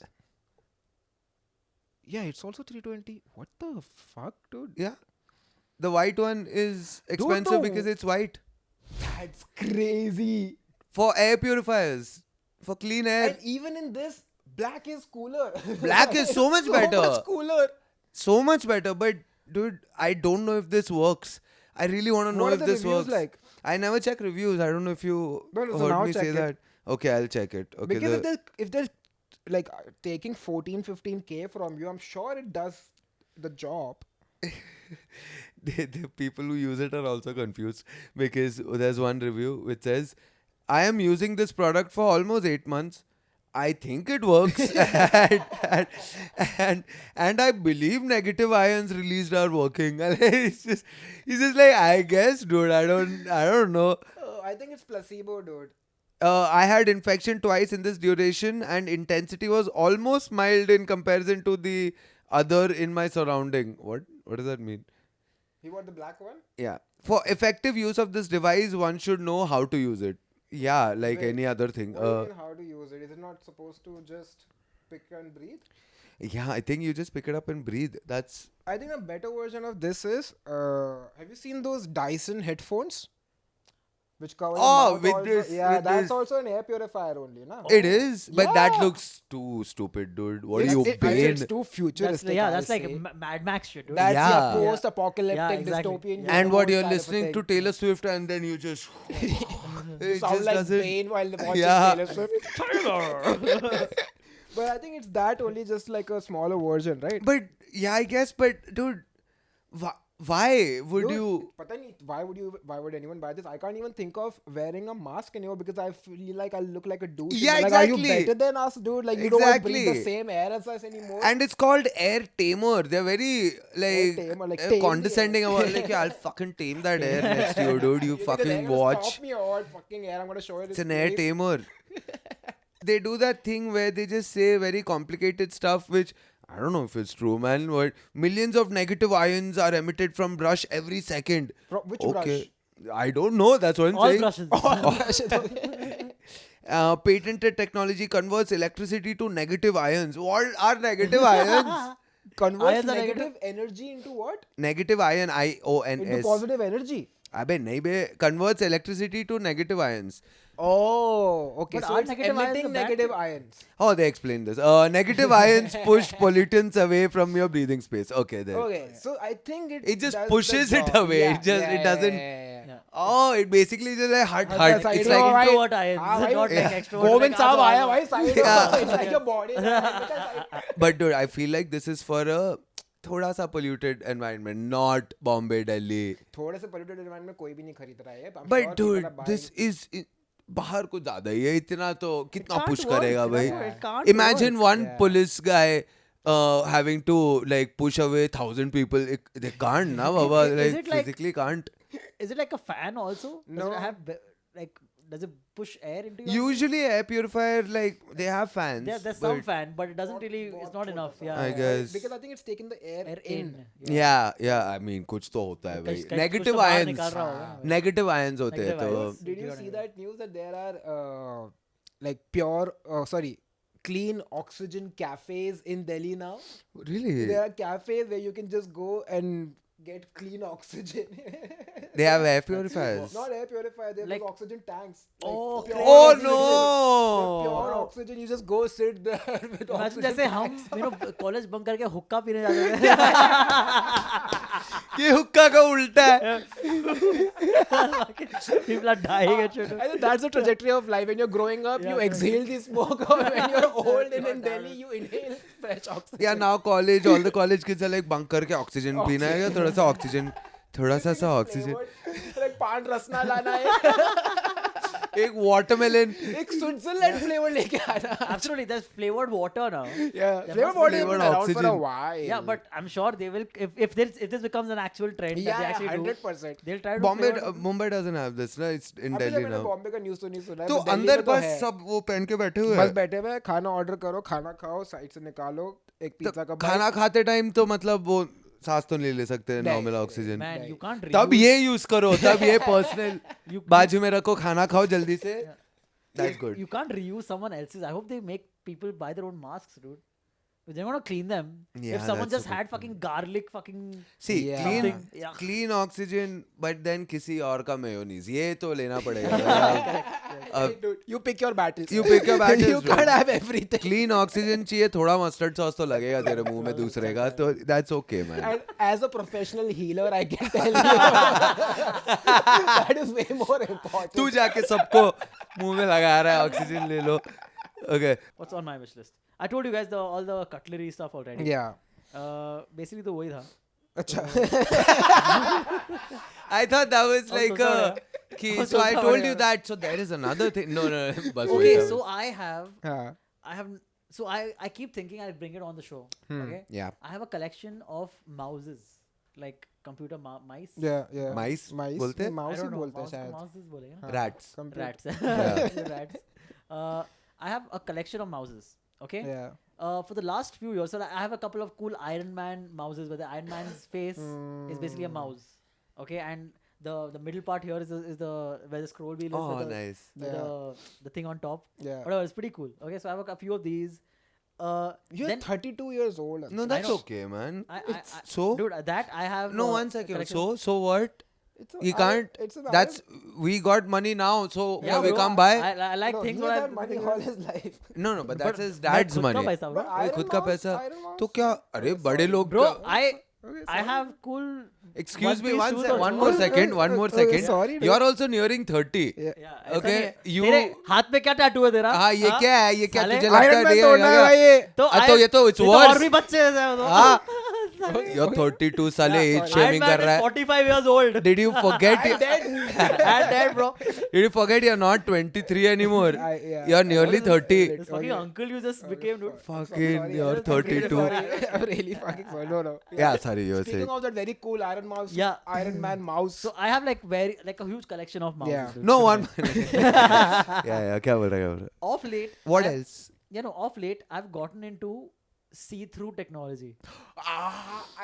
yeah it's also 320 what the fuck dude Yeah, the white one is expensive no. because it's white. that's crazy For air purifiers, for clean air, and even in this black is cooler Black is so much better. much cooler so much better. But dude, I don't know if this works. I really want to know What are if the this reviews works. like? I never check reviews. I don't know if you No, so heard now me check say it. that. Okay, I'll check it. Okay, because if they're like taking 14-15k from you I'm sure it does the job the people who use it are also confused because there's one review which says, I am using this product for almost 8 months. I think it works and I believe negative ions released are working. It's just like, I guess, dude. I don't know. I think it's placebo dude I had infection twice in this duration and intensity was almost mild in comparison to the other in my surrounding. What does that mean? you want the black one Yeah. For effective use of this device, one should know how to use it. Yeah, like Wait, any other thing. what do you mean how to use it is it not supposed to just pick and breathe Yeah, I think you just pick it up and breathe. That's I think a better version of this is have you seen those Dyson headphones? which covers Oh, your mouth with also. this- Yeah, with that's this. also an air purifier only, na? It is, but that Yeah. looks too stupid, dude. What are It's- you, it- it's Bane? too futuristic. that's I'll like say. Mad Max shit, dude. That's Yeah. your post-apocalyptic Yeah, exactly. dystopian. Yeah. And what universe you're kind of a listening to thing. Taylor Swift, and then you just You it sound just like doesn't. Bane while watching Yeah. Taylor Swift. Taylor. But I think it's that only, just like a smaller version, right? But yeah, I guess. But dude, why would Dude, you? pata nahi, why would anyone buy this? I can't even think of wearing a mask anymore because I feel like I'll look like a douche. Yeah, Like, are you exactly. better than us, dude? Like, you don't want to breathe the Exactly. same air as us anymore. And it's called Air Tamer. They're very like, Tamer, like, tame the condescending air. about like, yeah, I'll fucking tame that air next to you, dude. You You're fucking gonna watch. Stop me or what? Fucking air. I'm gonna show you It's this an air place. tamer. They do that thing where they just say very complicated stuff, which I don't know if it's true, man. What millions of negative ions are emitted from brush every second. Which Okay, I don't know. That's what I'm All saying. brushes. Patented technology converts electricity to negative ions. What are negative ions? Converts Ions are negative negative? energy into what? Negative ion, Into IONS. positive energy. Abey nahi be, converts electricity to negative ions. Oh, okay. But so are it's negative ions emitting a bad negative thing? ions. Oh, they explained this. Negative ions push pollutants away from your breathing space. Okay, there. Okay, so I think It just does pushes the it job. away. It just- it doesn't- Yeah. Oh, it basically just like hut. Hut It's side. like Oh, भाई, introvert ions, हाँ not भाई, like yeah. extrovert. Govind like साहब आप आया आओ. भाई side Yeah. में. It's like your body. But dude, I feel like this is for a थोड़ा सा polluted environment, not Bombay, Delhi. थोड़े से polluted environment में कोई भी नहीं खरीद रहा है. I'm sure But people dude, are buying. this is बाहर कुछ ज्यादा ही है. इतना तो कितना can't push work. करेगा भाई? That's what, it can't Imagine work. one Yeah. police guy having to like push away 1,000 people. They can't, na baba. Is Like it like- physically can't. Is it like a fan also? Does No. it have like does it push air into your? Usually air purifier like they have fans. There's some but- fan, but it doesn't really. It's not enough. Yeah. I guess. Because I think it's taking the air, Air in. Yeah. I mean, कुछ तो होता है भाई. कुछ तो Negative बाहर ions. निकाल रहा होगा ना. Negative ions होते हैं Negative तो. ions. Did you Got see it. that news that there are like pure, clean oxygen cafes in Delhi now? Really? There are cafes where you can just go and get clean oxygen. They have air purifiers. Not air purifier, they have Like- those oxygen tanks. Like Oh, pure Oh oxygen. no! Pure oxygen, you just go sit there with Imagine oxygen. जैसे हम college bunk करके हुक्का पीने जाते थे. ये हुक्का का उल्टा है. People are dying and shit. I think that's the trajectory of life. When you're growing up, you Yeah. exhale the smoke. Or when you're old and in Delhi, you inhale fresh oxygen. Yeah, now college, all the college kids are like bunk करके oxygen पीना है, थोड़ा सा oxygen, थोड़ा सा oxygen. Flavored, like पान रसना लाना है. एक watermelon. एक Switzerland flavor लेके आना. Absolutely, there's flavored water now. Yeah, There flavor must water be has been flavored around for a oxygen. while. Yeah, but I'm sure they will. If this becomes an actual trend that they yeah, actually do, 100%. they'll try to. Bombay, flavor- Mumbai doesn't have this, ना? It's in अभी तक Delhi मैंने now. Bombay का news तो नहीं सुना है. तो but दिल्ली अंदर में तो बस है. सब वो पहन के बैठे हुए बस हैं. बैठे हुए हैं, खाना ऑर्डर करो, खाना खाओ, साइड से निकालो, एक पिज्जा का खाना खाते टाइम तो मतलब वो सांस तो नहीं ले सकते नहीं, normal oxygen. Man, you can't. तब reuse- ये यूज करो, तब ये पर्सनल You- बाजू में रखो, खाना खाओ जल्दी से. That's good. You can't reuse someone else's. I hope they make people buy their own masks, dude. But they're gonna clean them. Yeah, If someone that's just a good had fucking garlic, fucking. See, Yeah. clean Something, yeah. clean oxygen, but then किसी और का mayonnaise ये तो लेना पड़ेगा. Dude, you pick your battles. You pick your battles, You dude. can't have everything. Clean oxygen चाहिए, थोड़ा mustard sauce तो लगेगा तेरे मुंह में दूसरे का, तो that's okay, man. And as a professional healer, I can tell you that is way more important. तू जाके सबको मुंह में लगा रहा है ऑक्सीजन ले लो. Okay. What's on my wish list? I told you guys all the cutlery stuff already. Yeah. Basically तो वही था. अच्छा. I thought that was Also like sorry. so Also I told sorry. you that, so there is another thing. No, बस वही Okay, था. so I have. हाँ. So I keep thinking I'll bring it on the show. Okay. Yeah. I have a collection of mouses, like computer mice. Yeah, yeah. Mice Mice. बोलते हैं? I Mouse don't he know. बोलते हैं Mouse को शायद. mouses बोलेंगे ना? Rats. Computer. Rats. Rats. I have a collection of mouses. Okay. Yeah. For the last few years, so I have a couple of cool Iron Man mouses where the Iron Man's face is basically a mouse. Okay, and the middle part here is the where the scroll wheel is. Oh, with the, nice. with the thing on top. Yeah. Whatever, it's pretty cool. Okay, so I have a few of these. You're Then 32 years old. No, that's know. okay, man. I, So? dude, that I have. No, a one second. collection- So what? You can't. It's an That's we got money now, so Yeah, we bro, can't buy. I like no, things he what has I had money all his life. No, but that's his मैं dad's खुद का money. पैसा, bro. But वो Iron खुद का Mouse- पैसा. Iron Mouse- तो क्या? अरे बड़े लोग. Bro, का- I have cool. Excuse me, one-piece one, shoes se- also. one more second, one more Okay, second. sorry, dude. You're also nearing 30. Yeah. Yeah, ऐसा Okay, नहीं है। you- तेरे हाथ पे क्या टैटू है तेरा? हाँ, ये हाँ? क्या है? ये क्या साले? तुझे लगता Iron है? Man ये तोड़ना है क्या? भाई ये। तो तो ये तो it's और worse. भी बच्चे हैं वो तो। हाँ. साले। You're 32 साले Yeah, age sorry. shaming Iron कर Man रहा is है. 45 years old. Did you forget? I'm dead. And dead, bro. Did you forget you're not 23 anymore? Yeah. You're nearly 30. This fucking uncle you just became, dude. Fucking, Sorry, you're I'm really 32. sorry. I'm really fucking sorry. No. Yeah, sorry, you were Speaking saying. of that very cool Iron Mouse, Yeah. Iron Man mouse. So I have like a huge collection of mouses. Yeah. dude. No one. yeah, क्या बोल रहा है? Of late. What I've- else? Of late I've gotten into see-through technology.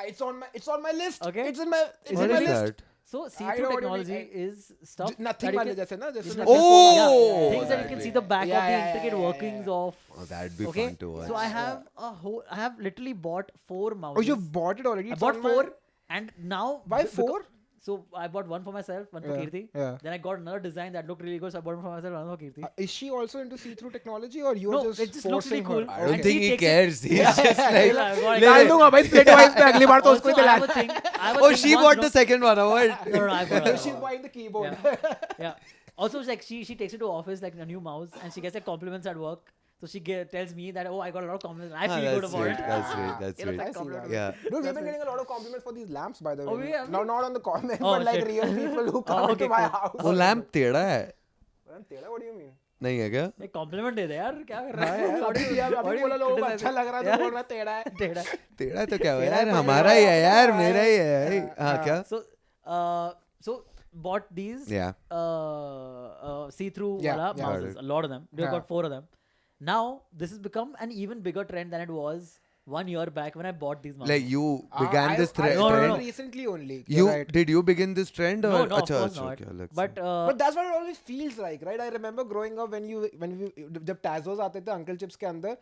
It's on my list. Okay. It's in my What my is list. that? So I see-through know what you mean. technology is stuff Nothing that you वाले can- जैसे ना जैसे It's nothing Oh! phone- yeah, things that you that can see way. the back Yeah, of the yeah, intricate yeah, workings yeah. of. Oh, that'd be Okay, fun to watch. so I have literally bought 4 mouses. Oh, you've bought it already. I It's bought on my- 4, and now Why becau- 4? So I bought one for myself, one for Yeah, Kirti. yeah. Then I got another design that looked really good, so I bought one for myself, one for Kirti. Is she also into see-through technology, or you're No, just it just looks really forcing her? cool. I don't And think she he takes it- cares. He's just like. Yeah, I got it. ले डाल ले. दूंगा भाई split wise पे अगली बार तो उसको ही Also, I have दिला a thing. I have a Oh, thing she once, bought no? the second one. What? No, I bought it. She's buying the keyboard. Yeah. Also, it's like she takes it to office like a new mouse, and she gets like compliments at work. So she tells me that, oh, I got a lot of compliments. And I feel good That's about great. it. That's great. That's You know, great. it's like compliment. Yeah. Dude, we've been getting a lot of compliments for these lamps, by the way. Oh, we have? No, not on the comment, Oh, but like shit. real people who come okay, into my cool. house. वो lamp टेढ़ा है. तेरा, what do you mean? नहीं है क्या? एक compliment दे दे यार, क्या कर रहा हाँ है? यार, अभी What do you बोला लोगों को criticize अच्छा it? लग रहा है Yeah. तो बोल रहा टेढ़ा है. टेढ़ा. टेढ़ा तो क्या हुआ टेढ़ा यार? तो हमारा ही है यार, मेरा ही है. हाँ क्या? So bought these Yeah. see-through Yeah, wala yeah. mouses, a lot of them. We've Yeah. got 4 of them. Now this has become an even bigger trend than it was 1 year back when I bought these mouses. Like you began this I trend. No, no, no. started recently only. You You're right. did you begin this trend or? no, of अच्छा, course अच्छा, not. okay, let's But see. But that's what it always feels like, right? I remember growing up when जब Tazos आते थे Uncle Chips के अंदर,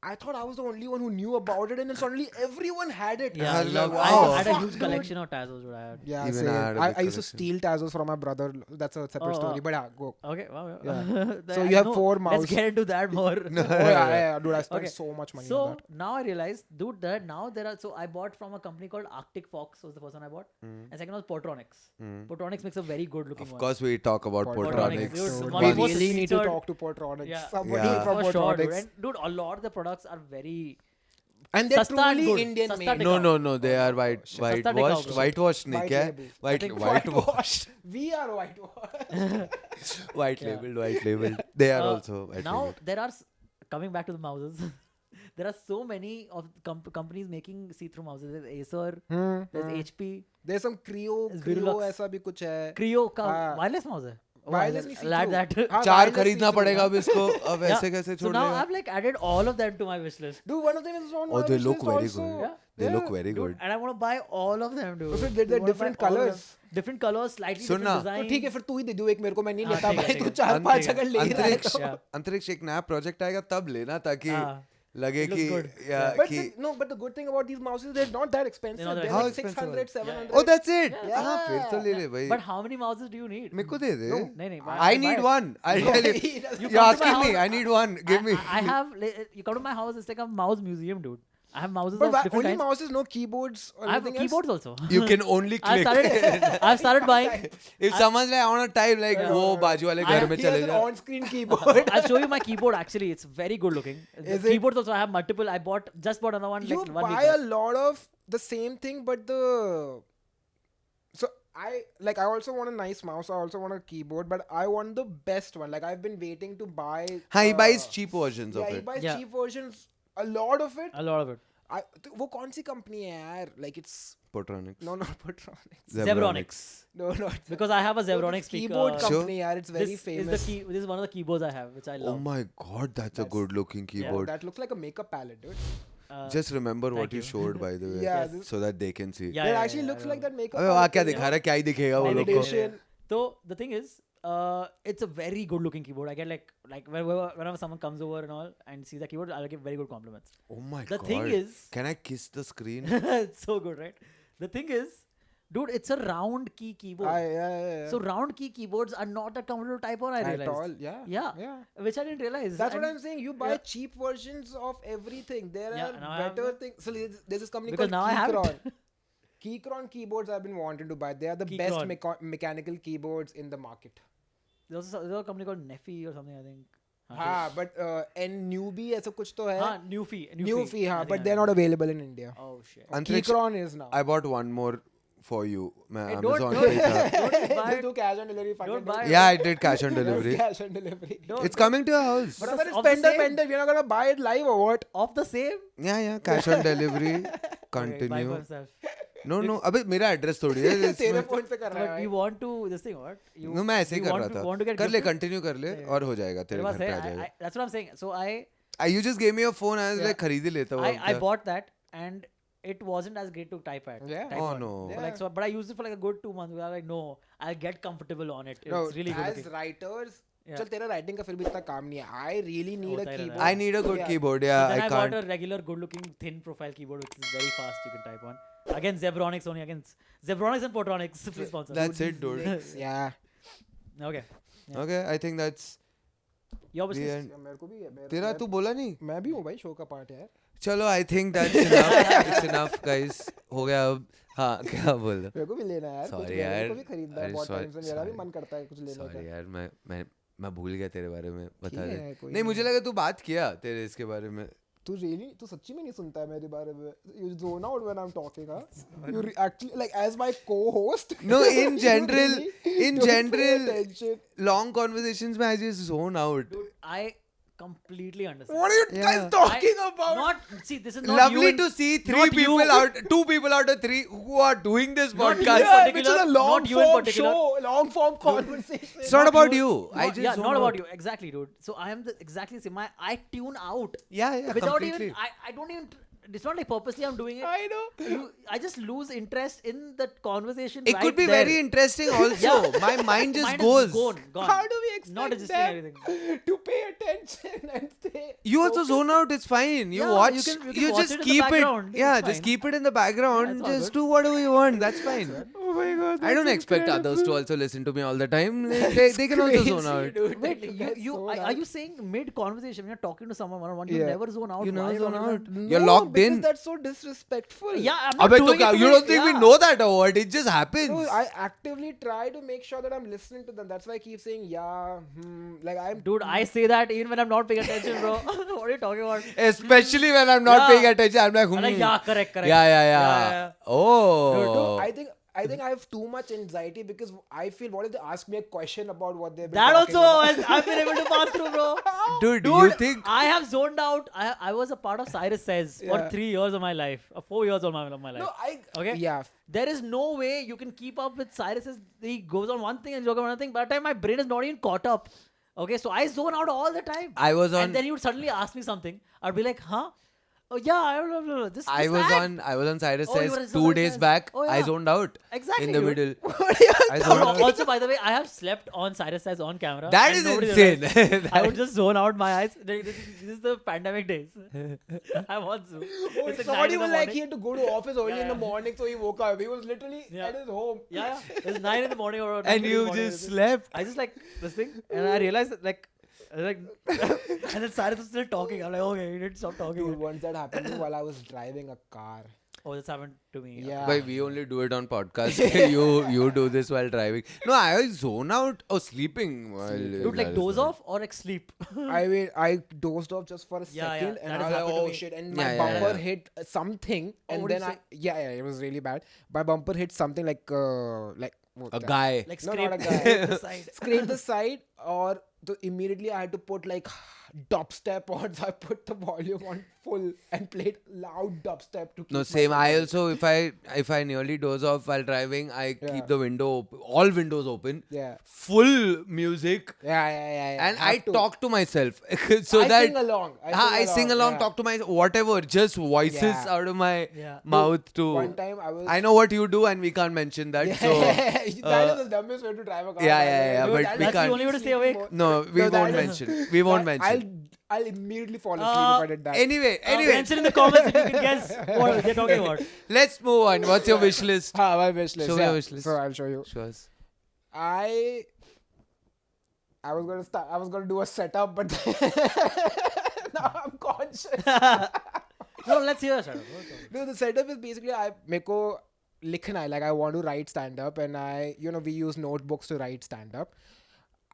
I thought I was the only one who knew about it, and then suddenly everyone had it. yeah, I was like, I wow. had a Fuck, huge dude. collection of Tazos. Dude, I had. Yeah, Even same. I had a big I used to collection. steal Tazos from my brother. That's a separate Oh, story. wow. But yeah, go. Okay, wow. Yeah. The- So I you have know. 4 mouse. Let's get into that more. Oh yeah, dude, I spent Okay. so much money So on that. now I realized, dude, that now there are. So I bought from a company called Arctic Fox. Was the first one I bought, and second was Portronics. Portronics makes a very good looking Of one. course, we talk about Portronics, Portronics. dude. Dude, One we was really need to featured- talk to Portronics. Yeah. Somebody Yeah. from For sure, dude. Portronics. And dude, a lot of the products are very. And they're Sasta and truly good. Indian Sasta made. टिकाऊ. No, they are whitewashed. टिकाऊ. Whitewashed नहीं White क्या? label. Whitewashed. We are whitewashed. White Yeah. labeled. They are also white Now labeled. there are coming back to the mouses. There are so many of companies making see-through mouses. There's Acer, there's HP, There's some Creo, It's Creo Virulux. ऐसा भी कुछ है. Creo का हाँ. wireless mouse है. Oh, Wireless नहीं I'll add see-through. that. हाँ, चार wireless खरीदना see-through. पड़ेगा अब इसको. अब Yeah. ऐसे कैसे So छोड़ now देगा? I've like added all of them to my wish list. Dude, one of them is on Oh, my they wish look list very also. good. Yeah. They Yeah. look very Dude, good. and I want to buy all of them, dude. So they're I wanna buy different all of colours. them. Different colors, slightly सुन ना. different तो designs. ठीक है फिर तू ही दे दो एक मेरे को मैं नहीं हाँ, लेता ठीक है, भाई ठीक तू है. 4-5 ठीक है. अगर ले ही रहा है अंतरिक्ष तो. Yeah. अंतरिक्ष एक नया प्रोजेक्ट आएगा तब लेना ताकि हाँ. लगे It कि looks good. या But कि but the good thing about these mouses, they're not that expensive. They're not that They're How like expensive 600, are they? 700. Oh, that's it. Yeah. हाँ फिर तो ले ले भाई. But how many mouses do you need? मेरे को दे दे. नहीं नहीं. I I'll buy need it. one. I'll tell you. He doesn't- You You're come to my asking me. house- I need one. Give me. I have. You come to my house. It's like a mouse museum, dude. I have mouses But of why different only kinds. mouses, no keyboards or I have anything keyboards also. You can only I've click. started buying. If someone's like, I want to type like वो बाजू वाले घर में He चले has an जा. on-screen keyboard. I'll show you my keyboard. Actually, it's very good looking. The Is it? keyboards also. I have multiple. I just bought another one You like 1 week buy a back. lot of the same thing, but so I also want a nice mouse. I also want a keyboard, but I want the best one. Like I've been waiting to buy. हाँ, he buys cheap versions Yeah, of he it. buys Yeah. cheap versions. A lot of it. A lot of it. वो कौन सी company है यार? Like it's Portronics. no not Portronics. Zebronics. No, it's Because I have a Zebronics speaker. keyboard Sure. company. यार, it's very this famous. is this is one of the keyboards I have, which I Oh love. my god, that's a good looking Oh, keyboard. that looks like a makeup palette, dude. Just remember what thank you you. showed by the way. Yeah, Yes. So that they can see. Yeah, That yeah, actually yeah, looks I like know. that makeup अबे वहाँ palette क्या thing, दिखा रहा है? क्या ही दिखेगा वो लोग को? Meditation. So the thing is, it's a very good looking keyboard. I get like whenever someone comes over and all and sees the keyboard, I'll give very good compliments. Oh my The god. thing is- Can I kiss the screen? It's so good, right? The thing is, Dude, it's a round key keyboard. Yeah. So round key keyboards are not that comfortable to type on, I At realized. all, yeah. Which I didn't realize. That's what And- I'm saying. You buy yeah. cheap versions of everything. There Yeah, now I are have better it. things. So there's this company Because called now I have Keychron. it. Keychron keyboards I've been wanting to buy. They are the Keychron. best mechanical keyboards in the market. There's a company called Neffy or something, I think. हाँ, but Newbie ऐसा कुछ तो है. हाँ, Newfie. Newfie, I हाँ, think but I they're know. not available in India. Oh shit. Antriksh, Keychron is now. I bought one more for you. मैं Hey, don't- Amazon don't- पे था. Don't buy Just it. do cash on delivery. Don't fucking buy do it. Yeah, I did cash on it. delivery. Cash on delivery. Don't- It's coming to your house. But But it's of the spender same. pender. We're not gonna buy it live or what? Of the same. Yeah, cash on delivery. Okay, buy for Continue. himself. No, अबे मेरा address थोड़ी है तेरे इसमें। Phone से कर रहा But है. you want to this thing what? You, No, मैं ऐसे ही you कर want रहा to- था। want to get कर ले, gifted? कंटिन्यू कर ले Yeah. और हो जाएगा तेरे I घर was पे आ saying, जाएगा। that's what I'm saying. So You just gave me your phone. I was Yeah. like खरीद ही लेता हूँ। I bought that and it wasn't as great to type at. Yeah. type Oh, on. no. So, like, so, but I used it for like a good 2 months. I was like, no, I'll get comfortable on it. No, It's really good. as looking. writers, Yeah. चल तेरा writing का फिर भी इतना काम नहीं है. I really need होता a ही रहता है. keyboard. I need a good Yeah. keyboard. So Yeah, then I I bought can't. a regular, good-looking, thin profile keyboard, which is very fast. You can type on. Again, Zebronics only. Again, Zebronics and Portronics. Please sponsor. That's it, dude. Yeah. Okay. Yeah. Okay, I think that's Your the business. end. मेरे को भी है. तेरा तू बोला नहीं? मैं भी हूँ भाई शो का पार्ट यार. चलो, I think that's enough. It's enough, guys. हो गया अब. हाँ, क्या बोल रहा? मेरे को भी लेना है यार. Sorry कुछ मेरे यार. को भी खरीदना है अरे बहुत sorry, टाइम से. मेरा भी sorry. मन करता है कुछ लेने Sorry का. यार, मैं भूल गया तेरे बारे में बता ठीक दे। है, कोई नहीं, मुझे लगा तू बात किया तेरे इसके बारे में। तू सच्ची में नहीं सुनता है मेरे बारे में. You zone out when I'm talking, huh? You actually like as my co-host. No, in you general, really in don't pay general, attention. long conversations में I just zone out. Dude, I completely understand. What are you Yeah. guys talking about? Not see. This is not Lovely you and- to see not you. two people out of three who are doing this Not you podcast. in Yeah, which is particular, a long not you in form particular. show, long form conversation. It's not about you. I Not, just yeah, zone not out. about you. Exactly, dude. So I am exactly the same. I tune out Yeah, without completely. even. I don't even. It's not like purposely I'm doing it. I know. I just lose interest in the conversation. It right could be there. very interesting also. Yeah. My mind just Mine goes. is gone. How do we expect Not adjusting them anything. to pay attention and stay? You also focused? zone out, it's fine. You Yeah, watch, you can you watch just it in the keep it. background. Yeah, It's just fine. keep it in the background. That's all Just good. do whatever you want. That's fine. Oh my god. I don't that's expect others to incredible. also listen to me all the time. They can also zone Crazy, out. dude. Wait, That's you so are loud. you saying mid conversation when you're talking to someone one-on-one, you Yeah. never zone out? You Why never are zone talking out. to them? You're No, locked because in. that's so disrespectful. Yeah, I'm not Abbe, doing to it. you to don't be- think we yeah. know that or what? It just happens. No, I actively try to make sure that I'm listening to them. That's why I keep saying yeah, like I'm. Dude, I say that even when I'm not paying attention, bro. What are you talking about? Especially when I'm not Yeah. paying attention. I'm like, I'm like, yeah, correct. Yeah. Oh. No, I think I have too much anxiety because I feel what if they ask me a question about what they've been That talking also about? I've been able to pass through, bro. Dude, Dude, you think I have zoned out. I was a part of Cyrus Says for Yeah. 3 years of my life, 4 years of my life. No, Okay. Yeah. There is no way you can keep up with Cyrus. He goes on one thing and joke on another thing. By the time my brain is not even caught up. Okay, so I zone out all the time. I was on And then he would suddenly ask me something. I'd be like, huh? Oh yeah, I don't know. This. I this was act. on Cyrus Oh, you Says were on 2 Cyrus days Says. back. Oh, I yeah. zoned out Exactly, in the dude. middle. What are you I Oh, zoned no, out. also, by the way, I have slept on Cyrus Says on camera. That and is nobody insane. realized. I would That- just zone out my eyes. This is the pandemic days. I want to. Oh, It's like 9 somebody in the was like morning. he had to go to office early Yeah, in the yeah. morning, so he woke up. He was literally Yeah. at his home. Yeah, it's 9 in the morning or 9 And in the you morning. just slept. I just like this thing, and I realized that like, and then Cyrus was still talking. I'm like, okay, he didn't stop talking. Dude, once that happened to me while I was driving a car. Oh, this happened to me. Yeah. But we only do it on podcast. you do this while driving. No, I zone out or sleeping while. Dude, like doze off or like sleep. I dozed off just for a Yeah, second, yeah, and that I has was like, happened to oh me. shit, and Yeah, my yeah, bumper yeah. hit something, and what did then you say? yeah, it was really bad. My bumper hit something like what A that- guy. Like No, scrape, not a guy. scrape the side. scrape the side, or so immediately I had to put like dubstep on, so I put the volume on full and played loud dubstep to keep No, same. myself I awake. also, if I nearly doze off while driving, I Yeah. keep the window all windows open, Yeah. full music, Yeah. and Have I to. talk to myself so I that sing along. I sing along, yeah. talk to my whatever, just voices Yeah. out of my Yeah. mouth to. One time I was. I know what you do, and we can't mention that. So that is the dumbest way to drive a car. Yeah, by the yeah, way. yeah, No, but that we is can't- the only way to stay awake. no, we No, that won't is- mention. We won't I'll mention. I'll immediately fall asleep if I did that. Anyway, Mention in the comments if you can guess what they're talking about. let's move on. What's your wish list? My wish list. Show me your wish list. So I'll show you. Show us. I was gonna start. I was gonna do a setup, but now I'm conscious. No, let's hear it. No, the setup is basically मेरे को लिखना है. Like I want to write stand up, and we use notebooks to write stand up.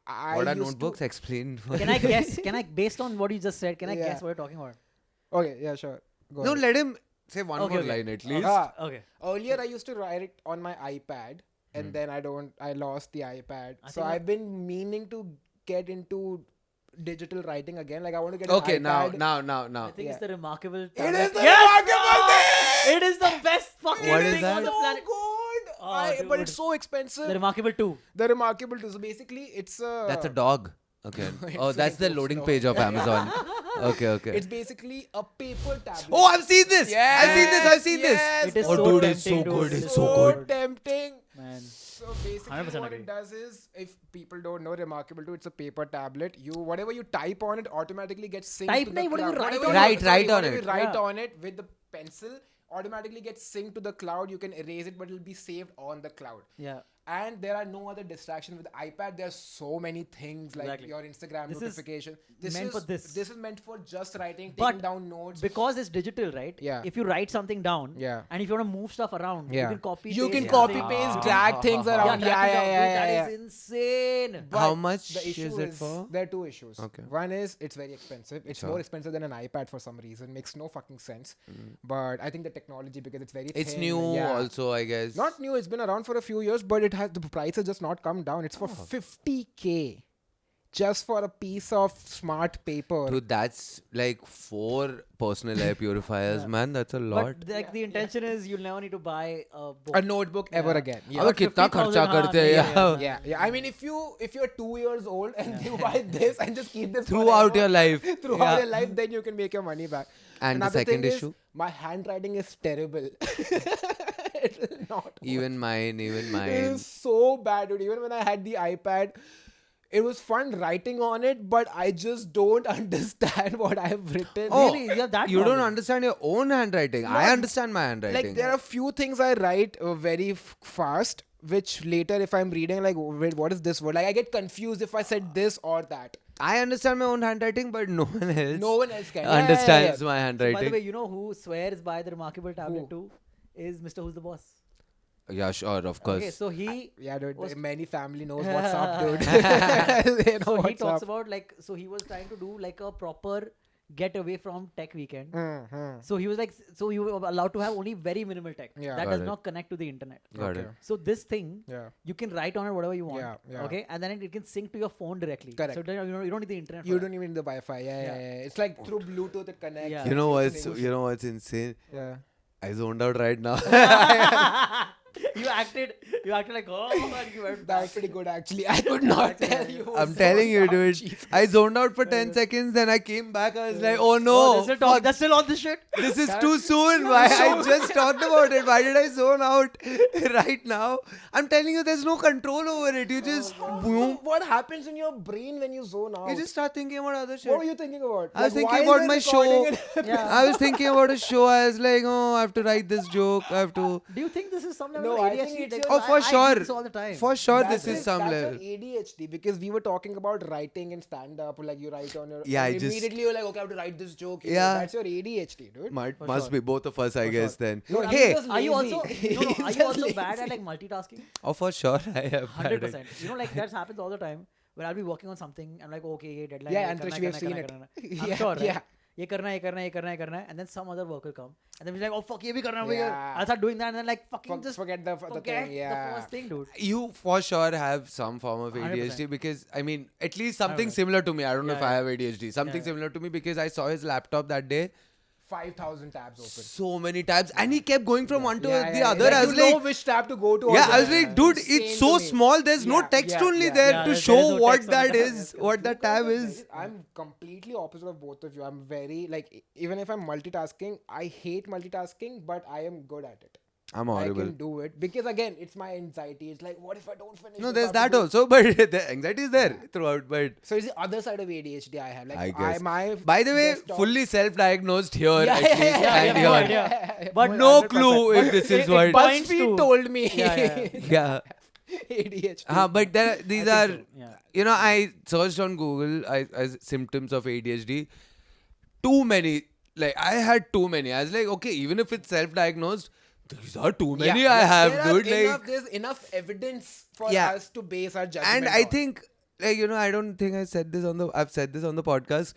What are notebooks? Explain. Can I guess? Based on what you just said, can I Yeah. guess what you're talking about? Okay, yeah, sure. Go No, ahead. let him say one Okay, more okay. line at least. Okay. Earlier, I used to write it on my iPad, and then I lost the iPad. I So think I've been meaning to get into digital writing again. Like I want to get Okay, an now. iPad. I think it's Yeah. the remarkable. It tablet. is the Yes, remarkable bro! thing! It is the best fucking What is thing that? on the So planet. good. Oh, But dude. it's so expensive. The remarkable 2. The remarkable too. So basically, it's a. That's a dog. Okay. It's Oh, that's like the books, loading no. page of Amazon. Okay. It's basically a paper tablet. Oh, I've seen this. I've seen this. Yes. It is Oh, so dude, tempting, it's so dude. good. It It's is so so good. tempting. Man. So basically 100% what agree. it does is, if people don't know, Remarkable 2, it's a paper tablet. Whatever you type on it automatically gets synced Type to the nahi, what do you cloud. write Whatever on you- it? sorry, Write on whatever it. you write Yeah. on it with the pencil automatically gets synced to the cloud. You can erase it, but it'll be saved on the cloud. Yeah. And there are no other distractions with the iPad. There's so many things like Exactly. your Instagram This is notification. meant for this. This is meant for just writing, But taking down notes. Because it's digital, right? Yeah. If you write something down, Yeah. and if you want to move stuff around, you can copy. You paste can things. copy Yeah. paste, Ah. drag things Yeah, around. that is how- dude, that yeah. is insane. How But much the issue is it for? There are two issues. Okay. One is it's very expensive. It's Sure. more expensive than an iPad for some reason. Makes no fucking sense. But I think the technology, because it's very It's thin, new yeah. also, I guess. Not new. It's been around for a few years, but the price has just not come down. It's for Oh. 50K just for a piece of smart paper. Dude, that's like 4 personal air purifiers, man. That's a lot. But like the intention is you'll never need to buy a book. A notebook ever Yeah. again. Yeah. अबे कितना 50,000 खर्चा हाँ, करते हैं नहीं, यार Yeah. I mean, if you're 2 years old and you buy this and just keep this throughout forever, your life. throughout Yeah. your life, then you can make your money back. And the Another second thing issue? is, my handwriting is terrible. It will not. Even mine. It is so bad, dude. Even when I had the iPad, it was fun writing on it, but I just don't understand what I've written. Oh, Really? You have that you don't problem? understand your own handwriting. I Not- understand my handwriting. Like there are few things I write very fast, which later if I'm reading, like, wait, what is this word? Like I get confused if I said this or that. I understand my own handwriting, but no one else. No one else can. understands my By handwriting. the way, you know who swears by the remarkable tablet too? Is Mr. Who's the Boss. Yeah, sure, of course. Okay, so he Yeah, dude. was- Many family knows what's up, dude. They know so he what's talks up. about like so he was trying to do like a proper get away from tech weekend. Mhm. So he was like so you were allowed to have only very minimal tech Yeah. that Got does it. not connect to the internet. Got Okay. it. So this thing Yeah. you can write on it whatever you want. Yeah. Okay, and then it can sync to your phone directly. Correct. So then you don't need the internet. You for don't even need the Wi-Fi. Yeah. It's like through Bluetooth it connects. Yeah. You know It's what's in you know what's insane? Yeah. I zoned out right now. that. you acted like oh and you went back. That's pretty good actually. I could not tell you. I'm telling you, dude. I zoned out for 10 seconds, then I came back. I was like, oh no, Oh, fuck, that's still on this shit. this is too soon. Why I just talked about it. Why did I zone out right now? I'm telling you, there's no control over it. You just boom. What happens in your brain when you zone out? You just start thinking about other shit. What were you thinking about? I was Like, thinking why about is my it show. recording it? Yeah. I was thinking about a show. I was like, oh, I have to write this joke. I have to. Do you think this is some level No, of I ADHD? think it's Like, your- Oh, for I do sure. this all the time. For sure, That's this is it. some That's level. your ADHD, because we were talking about writing and stand up, like you write on your. Yeah, and I just- immediately you're like, okay, I have to write this joke. Yeah. That's your ADHD, dude. Must sure. be both of us, I guess. Then. No, I'm Hey, just Are you lazy. also He's are you just also bad at lazy. like multitasking? oh, for sure, I have. 100%. You know, like that happens all the time. When I'll be working on something, I'm like, okay, ये deadline. Yeah, ये Antrish, करना, we have करना, seen करना, it. करना. I'm Yeah, sure, right? yeah. ये करना, ये करना, ये करना, ये करना, and then some other work will come, and then we're like, oh fuck, ये भी करना, Yeah. I'll start doing that, and then like fucking just Forget the forget thing. Yeah. the first thing, dude. You for sure have some form of 100%. ADHD because I mean at least something 100%. similar to me. I don't know Yeah, if I yeah. have ADHD. Something Yeah. similar to me because I saw his laptop that day. 5,000 tabs open. So many tabs, and he kept going from one to Yeah, the yeah, other. I was you know like, which tab to go to. yeah, also. I was like, dude, Insane it's to so me. small. There's no Yeah, text yeah, only yeah. there Yeah, to there is show no what text on that the tab. is, what that tab is. I'm completely opposite of both of you. I'm very like, even if I'm multitasking, I hate multitasking, but I am good at it. I'm I horrible. can do it because again, it's my anxiety. It's like, what if I don't finish? No, this? I there's have to that do- also, but the anxiety is there throughout. But So it's the other side of ADHD I have. Like I guess. my By the way, desktop- fully self-diagnosed here Yeah, at yeah, least, yeah, and yeah, no here. idea. But No 100%. clue if this is it what. points BuzzFeed to- told me. Yeah. ADHD. But these I are, think so, yeah. you know, I searched on Google as symptoms of ADHD. Too many. Like, I had too many. I was like, okay, even if it's self-diagnosed, these are too many I have, There are dude. enough, Like, there's enough evidence for Yeah. us to base our judgment and I on. think, like, you know, I don't think I've said this on the podcast.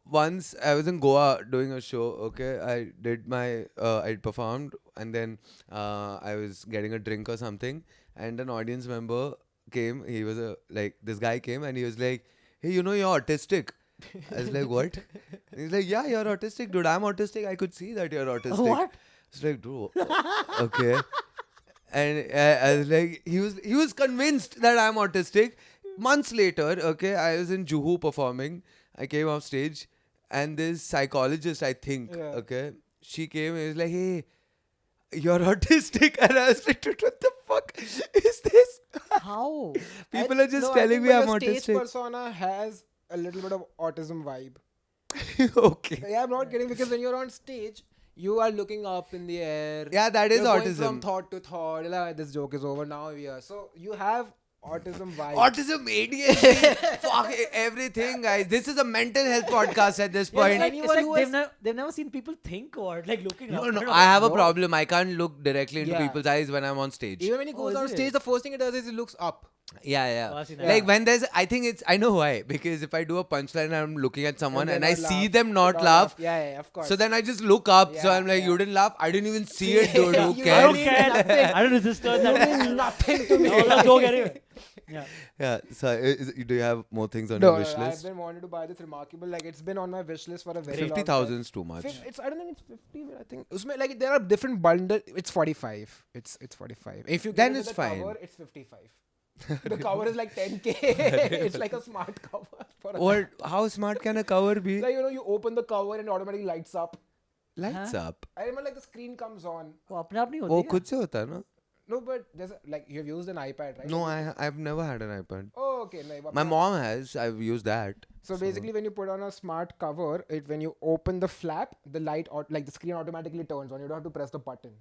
Once I was in Goa doing a show, okay, I performed, and then I was getting a drink or something, and an audience member came. He was this guy came and he was like, hey, you know, you're autistic. I was like, what? And he's like, yeah, you're autistic, dude. I'm autistic. I could see that you're autistic. What? It's like, dude, okay. And I was like, he was convinced that I'm autistic. Months later, okay, I was in Juhu performing. I came off stage, and this psychologist, I think, Yeah. okay, she came and was like, hey, you're autistic. And I was like, dude, what the fuck is this? How? People are just I telling think me I'm your stage autistic. persona has a little bit of autism vibe. Okay. Yeah, I'm not kidding because when you're on stage, you are looking up in the air. Yeah, that is You're going from autism. thought to thought. Like, this joke is over now. We are so you have autism vibe. Autism, ADHD, fuck everything, guys. This is a mental health podcast at this Yeah, point. it's like, Anyone who they've never seen people think or like looking up. No, don't know. I have a No. problem. I can't look directly into Yeah. people's eyes when I'm on stage. Even when he goes is on it? stage, the first thing he does is he looks up. Yeah. Oh, I've seen that. Like when I think I know why. Because if I do a punchline and I'm looking at someone and they I not see laugh. them not Not laugh, Yeah, of course. so then I just look up. So Yeah, I'm like, yeah. you didn't laugh? I didn't even see it, dude. Yeah, Who you I cares? don't mean care. nothing. I don't register that. mean nothing to me. No, let's joke anyway. Yeah. Yeah. So do you have more things on No, your wish I've list? been wanting to buy this remarkable. Like it's been on my wish list for a very long 50,000 time. is too much. It's I don't think it's 50, but I think like there are different bundle. It's 45. It's 45. If you Then get it's the fine. cover, it's 55. The cover is like 10K. It's like a smart cover. For a Or how smart can a cover be? like you open the cover and it automatically lights up. Lights up. I remember like the screen comes on. वो अपने आप नहीं होती Oh, क्या? खुद से होता है ना? No, but there's like you've used an iPad, right? No, I've never had an iPad. Oh, okay. No, My mom has. I've used that. So basically, when you put on a smart cover, when you open the flap, the light like the screen automatically turns on. You don't have to press the button.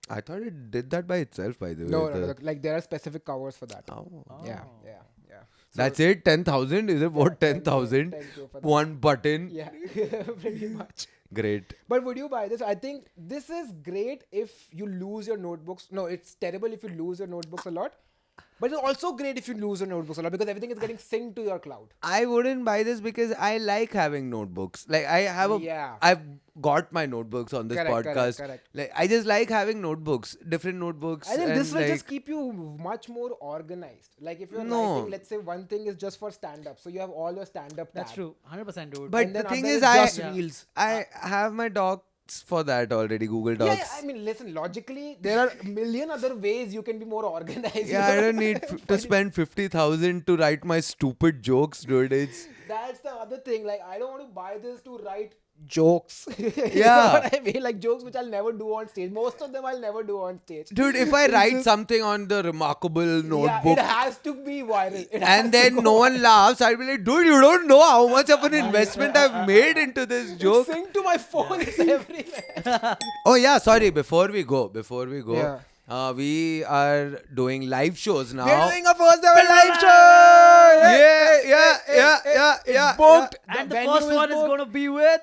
I thought it did that by itself, by the way. No, the- like there are specific covers for that. Oh. Yeah. So That's it? 10,000? Is it what? 10,000? 10K for that. One button? Yeah, pretty much. Great. But would you buy this? I think this is great if you lose your notebooks. No, it's terrible if you lose your notebooks a lot. But it's also great if you lose your notebooks a lot because everything is getting synced to your cloud. I wouldn't buy this because I like having notebooks. Like I have Yeah. I've got my notebooks on this Correct, podcast. correct. Like I just like having notebooks, different notebooks. I think and this will like, just keep you much more organized. Like if you're No. writing, let's say one thing is just for stand-up, so you have all your stand-up. That's tab. true. 100% dude. But And the then thing other is, is I just reels. I have my docs for that already. Google Docs. Yeah, I mean, listen, logically, there are a million other ways you can be more organized. Yeah, I don't need to spend 50,000 to write my stupid jokes, dude. It's That's the other thing. Like, I don't want to buy this to write jokes. You know Yeah. what I mean? Like, jokes which I'll never do on stage. Most of them I'll never do on stage. dude. If I write something on the remarkable Yeah, notebook. it has to be viral. It has And to then go no one laughs. I'll be like, dude, you don't know how much of an investment I've made into this joke. Sync to my phone. It's everywhere. Oh yeah, sorry. Before we go, Yeah. we are doing live shows now. We're doing a first ever live show. Yeah. It's booked. and the venue first one is booked. going to be with.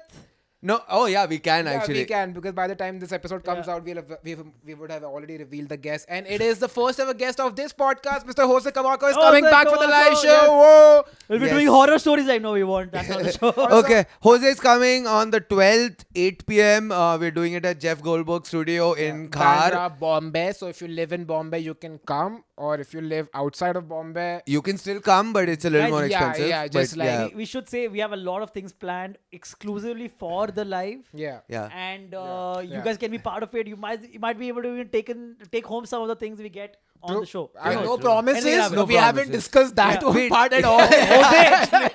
No, oh yeah, we can Yeah, actually. we can because by the time this episode comes out, we would have already revealed the guest, and it is the first ever guest of this podcast, Mr. Jose Cavaco is Jose coming back for the live Cavaco, show. yes. Whoa! We'll be Yes. doing horror stories. I know we won't. That's not the show. Okay, Jose is coming on the 12th, 8 p.m. We're doing it at Jeff Goldberg Studio in Khar. Bandra, Bombay. So if you live in Bombay, you can come, or if you live outside of Bombay, You can still come, but it's a little Guys, more yeah, expensive. yeah, just but like- yeah, We should say we have a lot of things planned exclusively for the live. yeah. yeah. And Yeah. you guys can be part of it. You might be able to even take home some of the things we get on the show. I Yeah, no true. promises. Anything No, happens. we No haven't promises. discussed that Yeah. one Wait. part at all.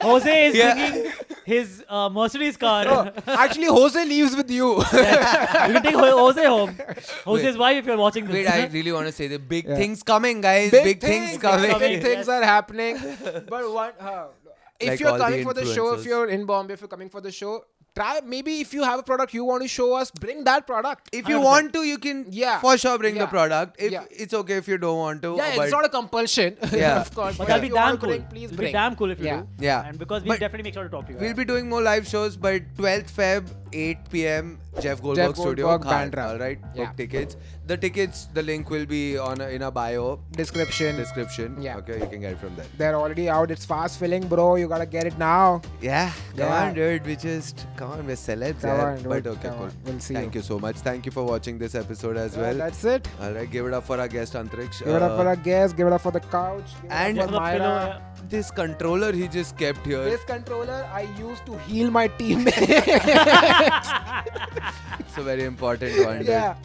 Jose is Yeah. bringing his Mercedes car. Oh, actually, Jose leaves with you. You can take Jose home. Jose's wife, if you're watching this. Wait, I really want to say the big Yeah. things coming, guys. Big things coming. Big things are happening. But what? If Like you're all the coming for the show, if influencers. you're in Bombay, if you're coming for the show, try. Maybe if you have a product you want to show us, bring that product. If you 100%. want to, you can Yeah. for sure bring the Yeah. product. If Yeah. it's okay if you don't want to. Yeah, but it's not a compulsion. Yeah. Of course. But if that'll be you wanna damn cool. bring, please It'll bring. be damn cool if you Yeah. do. Yeah. And because we'll But definitely make sure to talk to you. we'll be doing more live shows by 12th Feb, 8 p.m. Jeff Goldberg Studio. Goldberg, Khan, Bandra. all right, Yeah. book tickets. The tickets, the link will be in a bio Description. description. Yeah. Okay, you can get it from there. They're already out. It's fast filling, bro. You gotta get it now. Yeah, come Yeah. on, dude. Come on, we're celebs. Come yeah. on, dude. But okay, Come cool. on. We'll see Thank you so much. Thank you for watching this episode as well. That's it. All right, give it up for our guest Antriksh. Give it up for our guest. Give it up for the couch. Give And- it For up the for pillow, Myra. yeah. This controller he just kept here. This controller I used to heal my teammates. It's a very important one. dude. Yeah.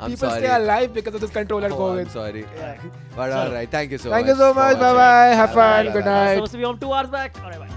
I'm People sorry. stay alive because of this controller Oh, going. I'm sorry. Yeah. But So- all right, thank you so Thank much. you so for much. watching. Bye bye. Have Bye-bye. fun. Good Bye-bye. night. Supposed to be home 2 hours back. Alright, bye.